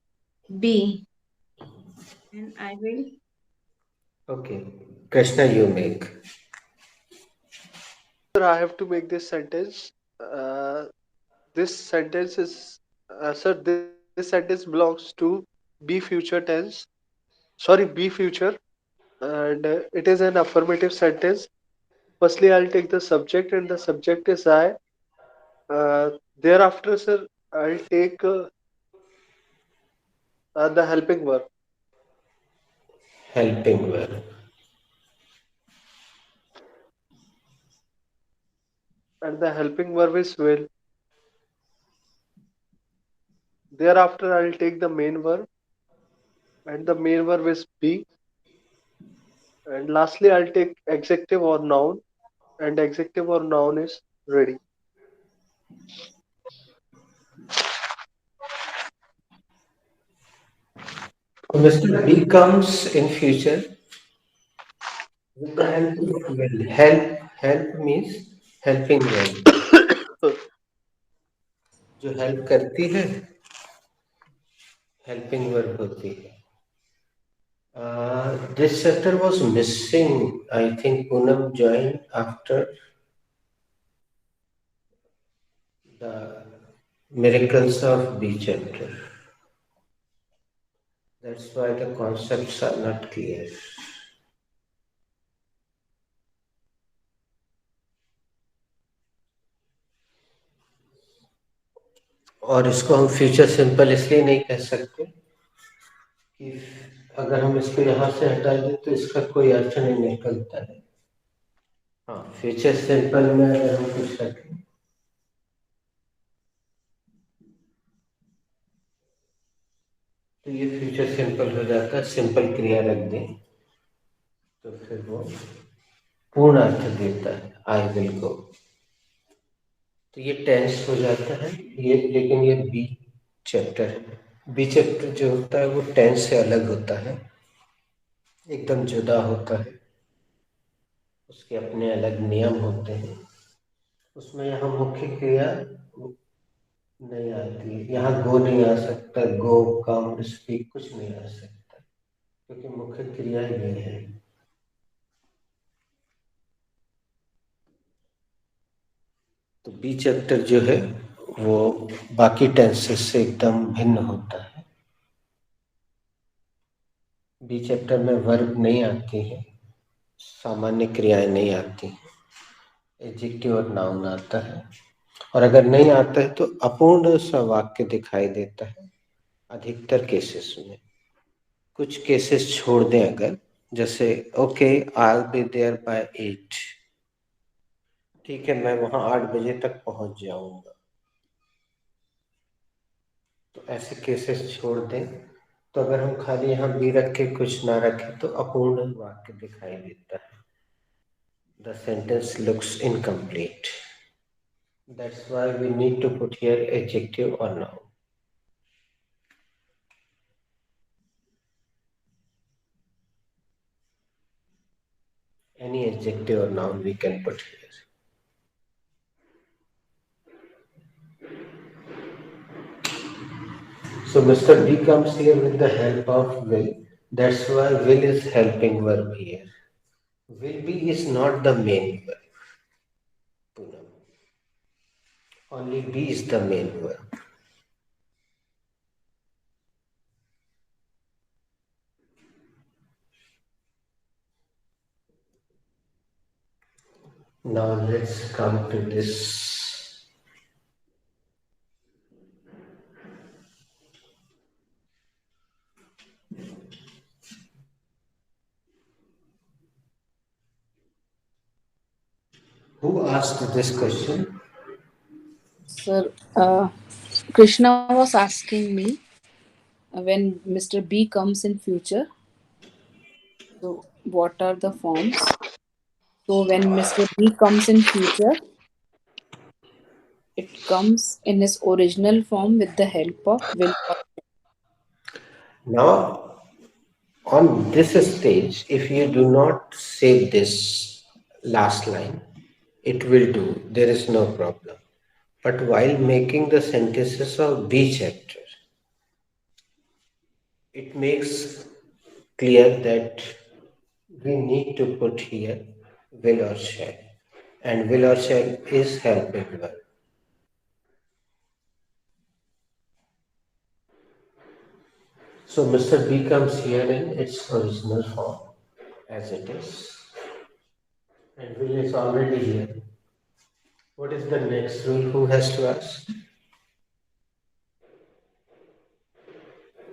be, and I will. Okay. Krishna, you make. Sir, I have to make this sentence. This sentence is, sir, this sentence belongs to be future tense. Sorry, be future, and it is an affirmative sentence. Firstly, I'll take the subject, and the subject is I. Thereafter, sir, I'll take the helping verb, Helping verb. and the helping verb is will. Thereafter, I'll take the main verb, and the main verb is be. And lastly, I'll take adjective or noun, and adjective or noun is ready. Mr. B comes in future with the help of will. Help means helping verb. जो help करती है helping verb होती है. This chapter was missing. I think Poonam joined after the miracles of B chapter. That's why the concepts are not clear. और इसको हम future simple इसलिए नहीं कह सकते कि अगर हम इसको यहाँ से हटा दें तो इसका कोई अर्थ नहीं निकलता है. हाँ, फ्यूचर सिंपल में अगर हम कुछ रखें तो ये फ्यूचर सिंपल हो जाता है. सिंपल क्रिया रख दें तो फिर वो पूर्ण अर्थ देता है. आई विल गो, तो ये टेंस हो जाता है. ये लेकिन ये बी चैप्टर है. बी चैप्टर जो होता है वो टेंस से अलग होता है, एकदम जुदा होता है. उसके अपने अलग नियम होते हैं. उसमें यहाँ मुख्य क्रिया नहीं आती. यहाँ गो नहीं आ सकता, गो कम स्पीक कुछ नहीं आ सकता. क्योंकि मुख्य क्रिया ये है। तो बी चैप्टर जो है वो बाकी टेंसेस से एकदम भिन्न होता है। बी चैप्टर में वर्ब नहीं आती है, सामान्य क्रियाएं नहीं आती, एडजेक्टिव और नाउन आता है। और अगर नहीं आता है तो अपूर्ण सा वाक्य दिखाई देता है अधिकतर केसेस में। कुछ केसेस छोड़ दें अगर, जैसे okay I will be there by 8, ठीक है मैं वहां 8 बजे तक पहुंच जाऊंगा, तो ऐसे केसेस छोड़ दें। तो अगर हम खाली यहाँ बी रख के कुछ ना रखें तो अपूर्ण वाक्य दिखाई देता है, the sentence looks incomplete. That's why we need to put here adjective और noun. Any adjective or noun we can put here. So Mr. B comes here with the help of will. That's why will is helping verb here. Will be is not the main verb. Poonam. Only be is the main verb. Now let's come to this. Who asked this question? Sir, Krishna was asking me when Mr. B comes in future, so what are the forms? So when Mr. B comes in future, it comes in his original form with the help of will. Now, on this stage, if you do not say this last line, it will do. There is no problem. But while making the sentences of B chapter, it makes clear that we need to put here will or shall, and will or shall is helping verb. So Mr. B comes here in its original form as it is, and will is already here. What is the next rule? Who has to ask?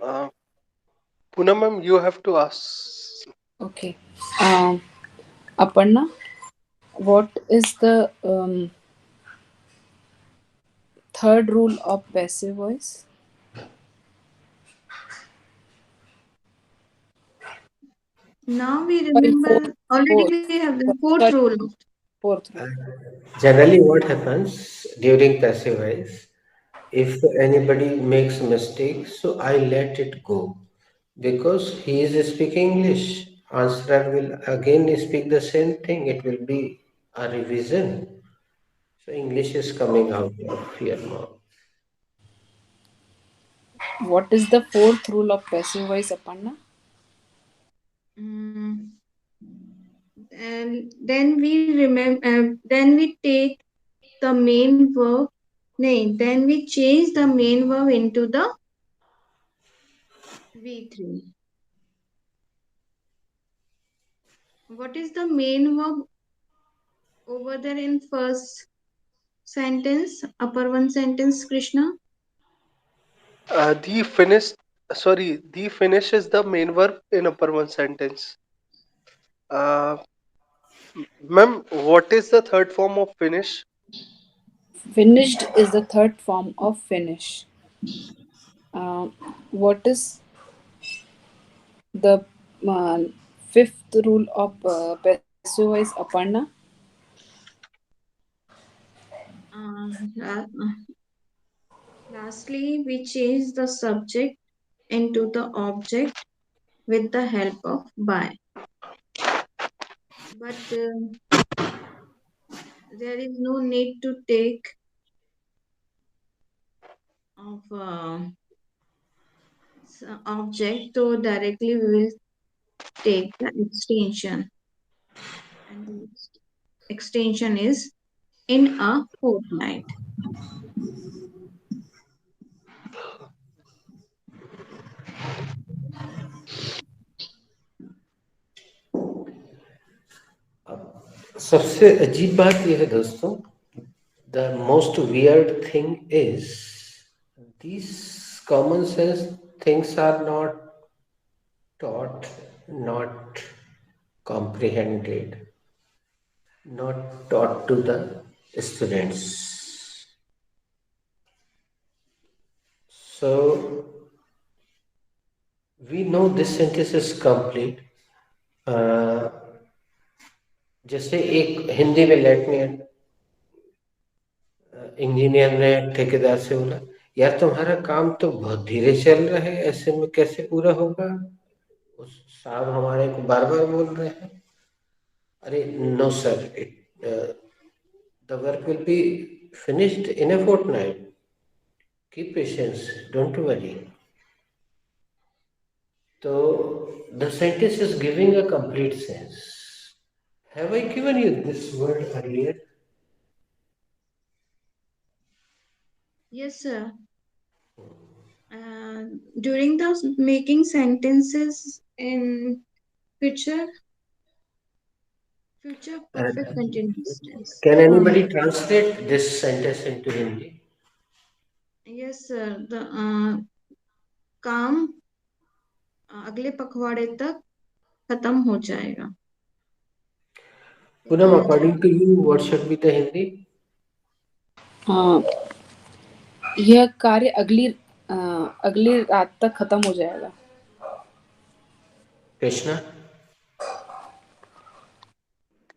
Uh, Poonam ma'am, you have to ask. Okay. Aparna, what is the third rule of passive voice? Now we Sorry, remember already fourth, we have the fourth sorry, rule. fourth rule. Generally, what happens during passive voice, if anybody makes a mistake, so I let it go because he is speaking English. Answerer will again speak the same thing. It will be a revision. So English is coming out of your mouth. What is the fourth rule of passive voice, Aparna? Mm, and then we remember, then we take the main verb. No, then we change the main verb into the V3. What is the main verb over there in first sentence, upper one sentence, Krishna? The finish, sorry, the finish is the main verb in upper one sentence. Uh, Ma'am, what is the third form of finish? Finished is the third form of finish. Uh, what is the uh, fifth rule of passive voice, Aparna? Uh, la- Lastly, we change the subject into the object with the help of by. But there is no need to take of object, so directly we will take the extension, and the extension is in a fortnight. सबसे अजीब बात यह है दोस्तों, the most weird thing is these common sense things are not taught, not comprehended, not taught to the students. So we know this sentence is complete. जैसे एक हिंदी में let me engineer ने ठेकेदार से बोला, यार तुम्हारा काम तो बहुत धीरे चल रहा है, ऐसे में कैसे पूरा होगा? उस साहब हमारे को बार बार बोल रहे हैं, अरे no sir, the work will be finished in a fortnight, keep patience, don't worry. तो the sentence is giving a complete sense. Have I given you this word earlier? Yes, sir. During the making sentences in future perfect continuous tense. Can anybody translate this sentence into Hindi? Yes, sir. The काम अगले पखवाड़े तक खत्म हो जाएगा. Poonam, according to you, what should be the Hindi? यह कार्य अगली रात तक खत्म हो जाएगा. कृष्णा?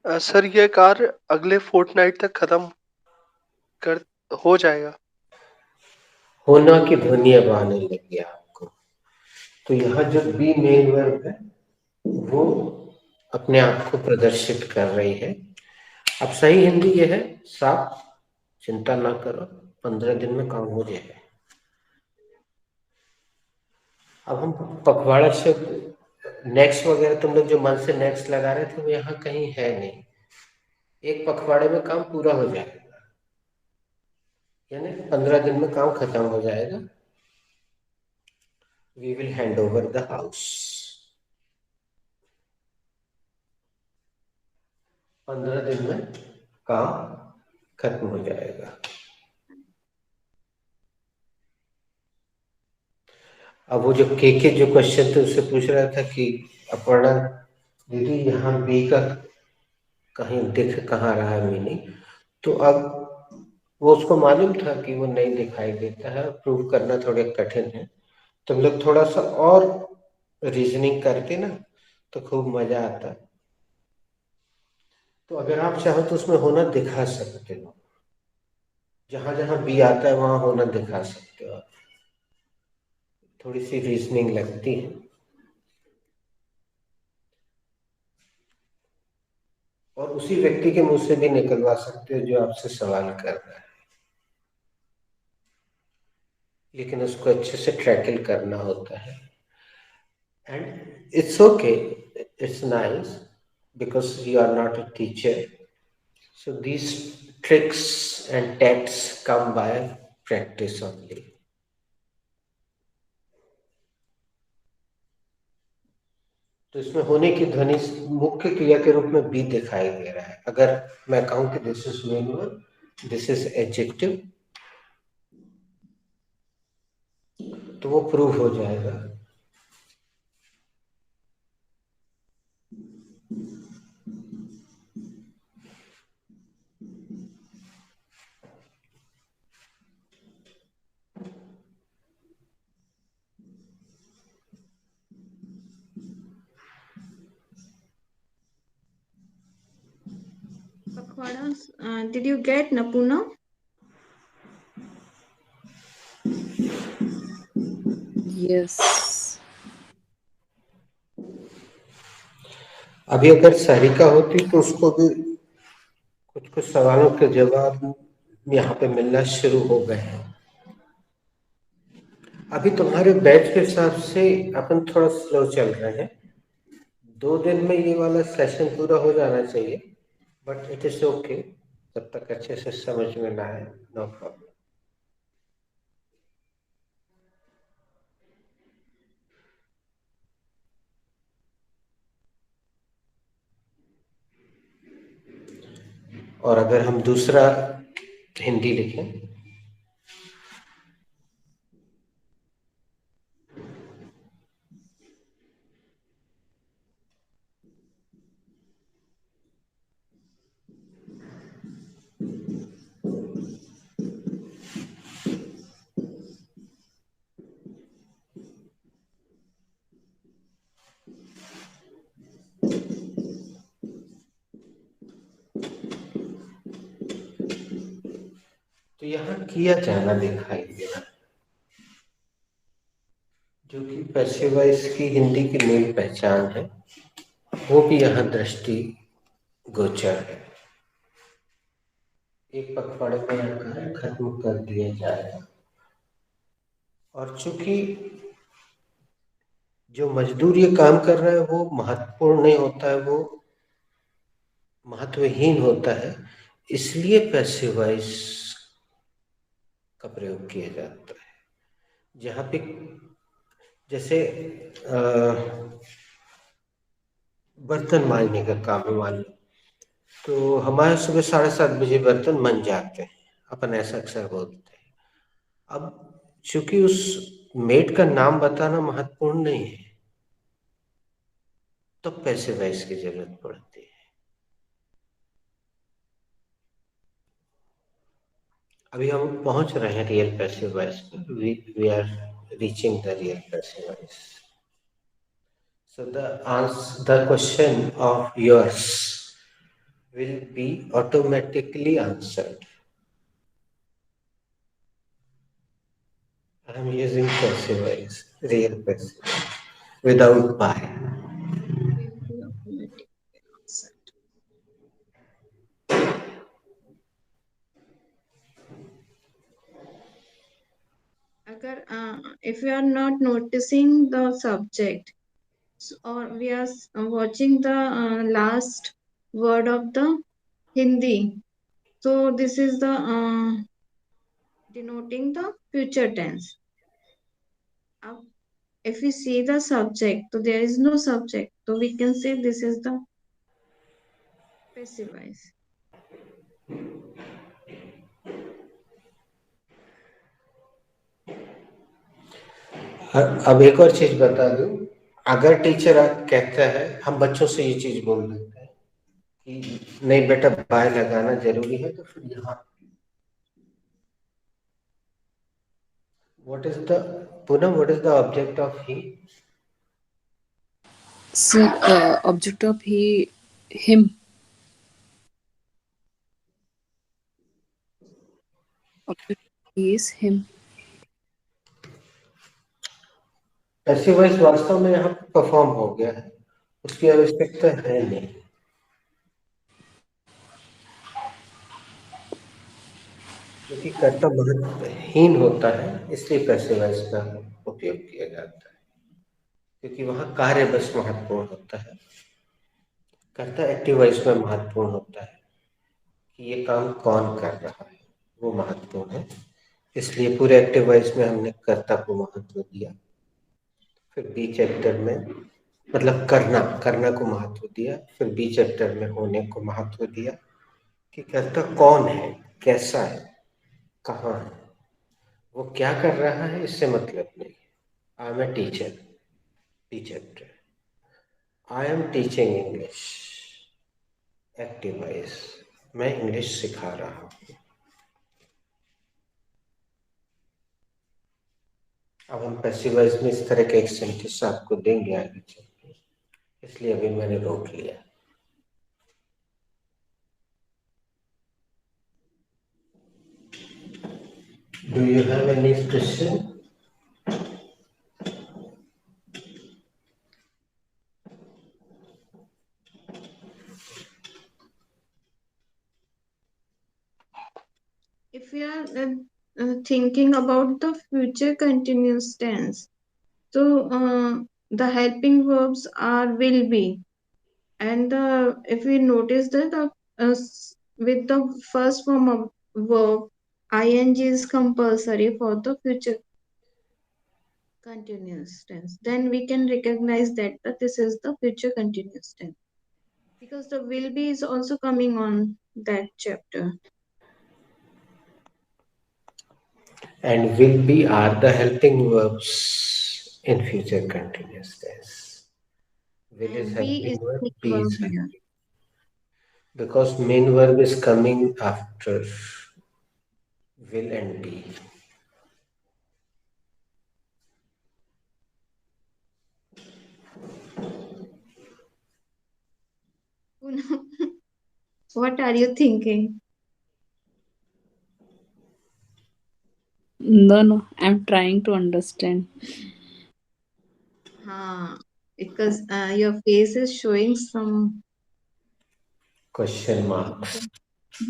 सर ये कार्य अगले फोर्टनाइट तक खत्म हो जाएगा. होना की ध्वनि अब आने लगी आपको. तो यहाँ जो बी मेन वर्ब है वो अपने आप को प्रदर्शित कर रही है. अब सही हिंदी ये है, साफ, चिंता ना करो, 15 दिन में काम हो जाएगा. अब हम पखवाड़ा से नेक्स्ट वगैरह तुम लोग जो मन से नेक्स्ट लगा रहे थे वो यहाँ कहीं है नहीं. एक पखवाड़े में काम पूरा हो जाएगा, यानी 15 दिन में काम खत्म हो जाएगा. We will hand over the house. 15 दिन में काम खत्म हो जाएगा. अब वो जो के जो क्वेश्चन थे उससे पूछ रहा था कि अपर्णा दीदी यहाँ बी का कहीं दिख कहाँ रहा है मीनिंग. तो अब वो उसको मालूम था कि वो नहीं दिखाई देता है, प्रूव करना थोड़ा कठिन है. तुम लोग थोड़ा सा और रीजनिंग करते ना तो खूब मजा आता. तो अगर आप चाहो तो उसमें होना दिखा सकते हो, जहां जहां बी आता है वहां होना दिखा सकते हो. थोड़ी सी रीजनिंग लगती है. और उसी व्यक्ति के मुंह से भी निकलवा सकते हो जो आपसे सवाल कर रहा है, लेकिन उसको अच्छे से ट्रैकल करना होता है. And it's okay, it's nice, because you are not a teacher, so these tricks and tactics come by practice only. तो इसमें होने की ध्वनि मुख्य क्रिया के रूप में बी दिखाई दे रहा है. अगर मैं कहूं कि this is main verb, this is adjective, तो वो प्रूव हो जाएगा. Pakhwada, did you get Napuna? Yes. अभी अगर सारिका होती तो उसको भी कुछ कुछ सवालों के जवाब यहाँ पे मिलना शुरू हो गए हैं. अभी तुम्हारे बैच के हिसाब से अपन थोड़ा स्लो चल रहे हैं. 2 दिन में ये वाला सेशन पूरा हो जाना चाहिए, बट इट इज ओके, जब तक अच्छे से समझ में ना आए, नो प्रॉब्लम। और अगर हम दूसरा हिंदी लिखें, तो यहाँ किया जाना दिखाई दे रहा है, जो कि पैसिव वॉइस की हिंदी की मूल पहचान है, वो भी यहाँ दृष्टि गोचर है। एक पखवाड़े में यह कार्य खत्म कर दिया जाएगा। और चूंकि जो मजदूर ये काम कर रहा है वो महत्वपूर्ण नहीं होता है, वो महत्वहीन होता है, इसलिए पैसिव वॉइस का प्रयोग किया जाता है। जहाँ पे जैसे बर्तन मांजने का काम है, मान लो, तो हमारे सुबह 7:30 बजे बर्तन मंज जाते हैं, अपन ऐसा अक्सर बोलते हैं। अब चूंकि उस मेड का नाम बताना महत्वपूर्ण नहीं है, तो पैसिव वॉइस की जरूरत पड़ती है। अभी हम पहुंच रहे हैं रियल पैसिव वॉइस पर, we are reaching the real passive voice. So the question of yours will be automatically answered. I am using passive voice, real passive, without by. Will be automatic answered. अगर if you are not noticing the subject, or we are watching the last word of the Hindi, so this is the denoting the future tense. Ab, if we see the subject, so there is no subject, so we can say this is the passive voice. अब एक और चीज बता दूं, अगर teacher कहता है, हम बच्चों से ये चीज बोल देते हैं कि नहीं बेटा बाय लगाना जरूरी है, तो फिर यहाँ what is the Poonam, what is the object of he? See, object of him. Object is him. Passive voice वास्तव में यहाँ परफॉर्म हो गया है, उसकी आवश्यकता है नहीं, क्योंकि कर्ता महत्वहीन होता है, इसलिए पैसिव वॉइस का उपयोग किया जाता है, क्योंकि वहां कार्य बस महत्वपूर्ण होता है। कर्ता एक्टिव वॉइस में महत्वपूर्ण होता है कि ये काम कौन कर रहा है, वो महत्वपूर्ण है, इसलिए पूरे एक्टिव वॉइस में हमने कर्ता को महत्व दिया। फिर बी चैप्टर में मतलब करना को महत्व दिया, फिर बी चैप्टर में होने को महत्व दिया कि कर्ता कौन है, कैसा है, कहाँ है, वो क्या कर रहा है, इससे मतलब नहीं। I am a teacher, B chapter, I am teaching English, active voice, मैं इंग्लिश सिखा रहा हूँ। अब हम पैसिव वॉइस में इस तरह के एक सेंटेंस आपको देंगे आगे चलकर, इसलिए अभी मैंने रोक लिया। Do you have any question? If we are thinking about the future continuous tense, so the helping verbs are will be. And if we notice that with the first form of verb, ing is compulsory for the future continuous tense, then we can recognize that this is the future continuous tense, because the will be is also coming on that chapter. And will be are the helping verbs in future continuous tense. Will is And be is helping verb, the be verb is here. helping. Because main verb is coming after will and be. What are you thinking? No, I'm trying to understand. Because your face is showing some Question marks.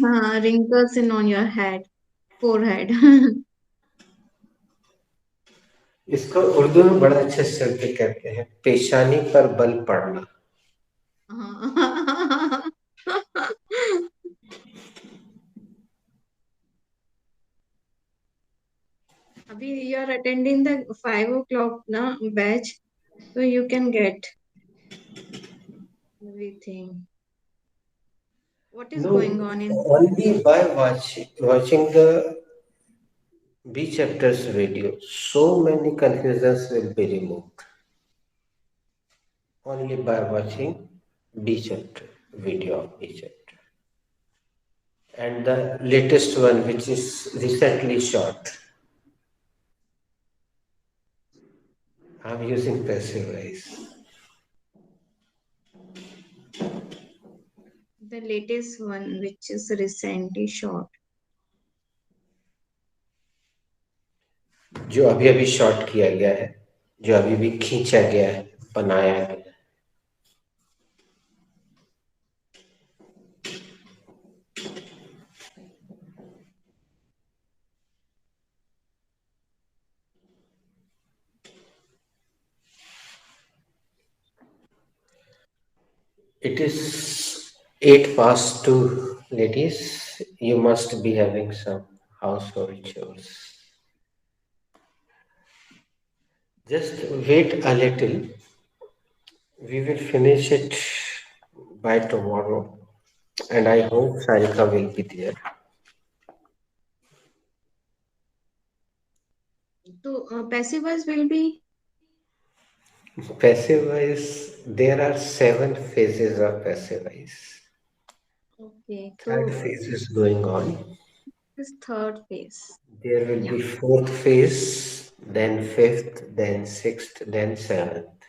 wrinkles in on your head, forehead. इसको उर्दू में बड़ा अच्छे शब्द कहते हैं, पेशानी पर बल पड़ना. Abhi, you are attending the 5 o'clock na batch, so you can get everything. What is No, going on in? only by watching the B chapters video, so many confusions will be removed. Only by watching B chapter video of B chapter. And the latest one, which is recently shot, I'm using passive voice. The latest one, which is recently shot. जो अभी अभी shot किया गया है, जो अभी भी खींचा गया है, बनाया गया है. It is 8 past 2, ladies. You must be having some household chores. Just wait a little. We will finish it by tomorrow. And I hope Sarika will be there. So passive voice will be Passive voice, there are 7 phases of passive voice. okay. Third So phase is going on. this third phase. There will Yeah. be fourth phase, then fifth, then sixth, then seventh.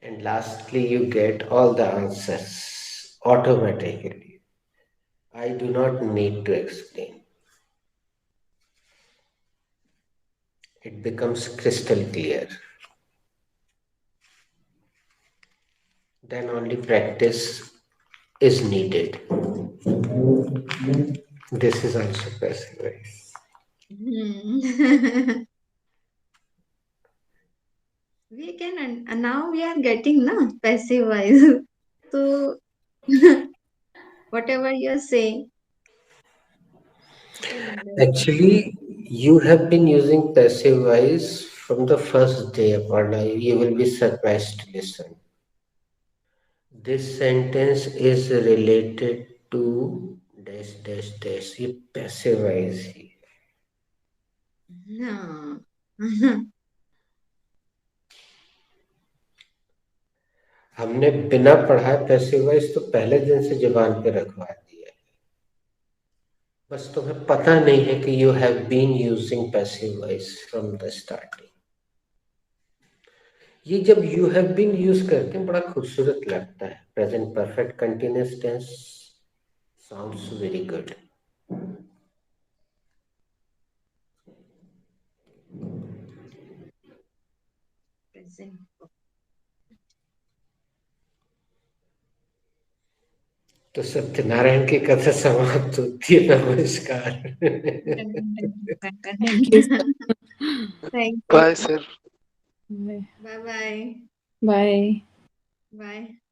And lastly, you get all the answers automatically. I do not need to explain. It becomes crystal clear. Then only practice is needed. This is also passive voice. We can, and now we are getting na passive voice. So whatever you are saying, we can understand. Actually, you have been using passive voice from the first day, Aparna. You will be surprised to listen. This sentence is related to dash dash dash. ये passive voice ही. No. हमने बिना पढ़ाए passive voice तो पहले दिन से जुबान पे रखवा दिया है. बस तुम्हें पता नहीं है कि you have been using passive voice from the starting. ये जब यू हैव बीन यूज करते हैं बड़ा खूबसूरत लगता है. Present perfect continuous tense sounds very good. Present. तो सत्यनारायण की कथा समाप्त होती है. नमस्कार. Thank you. Thank you. Bye sir. Bye. Bye bye. Bye. Bye.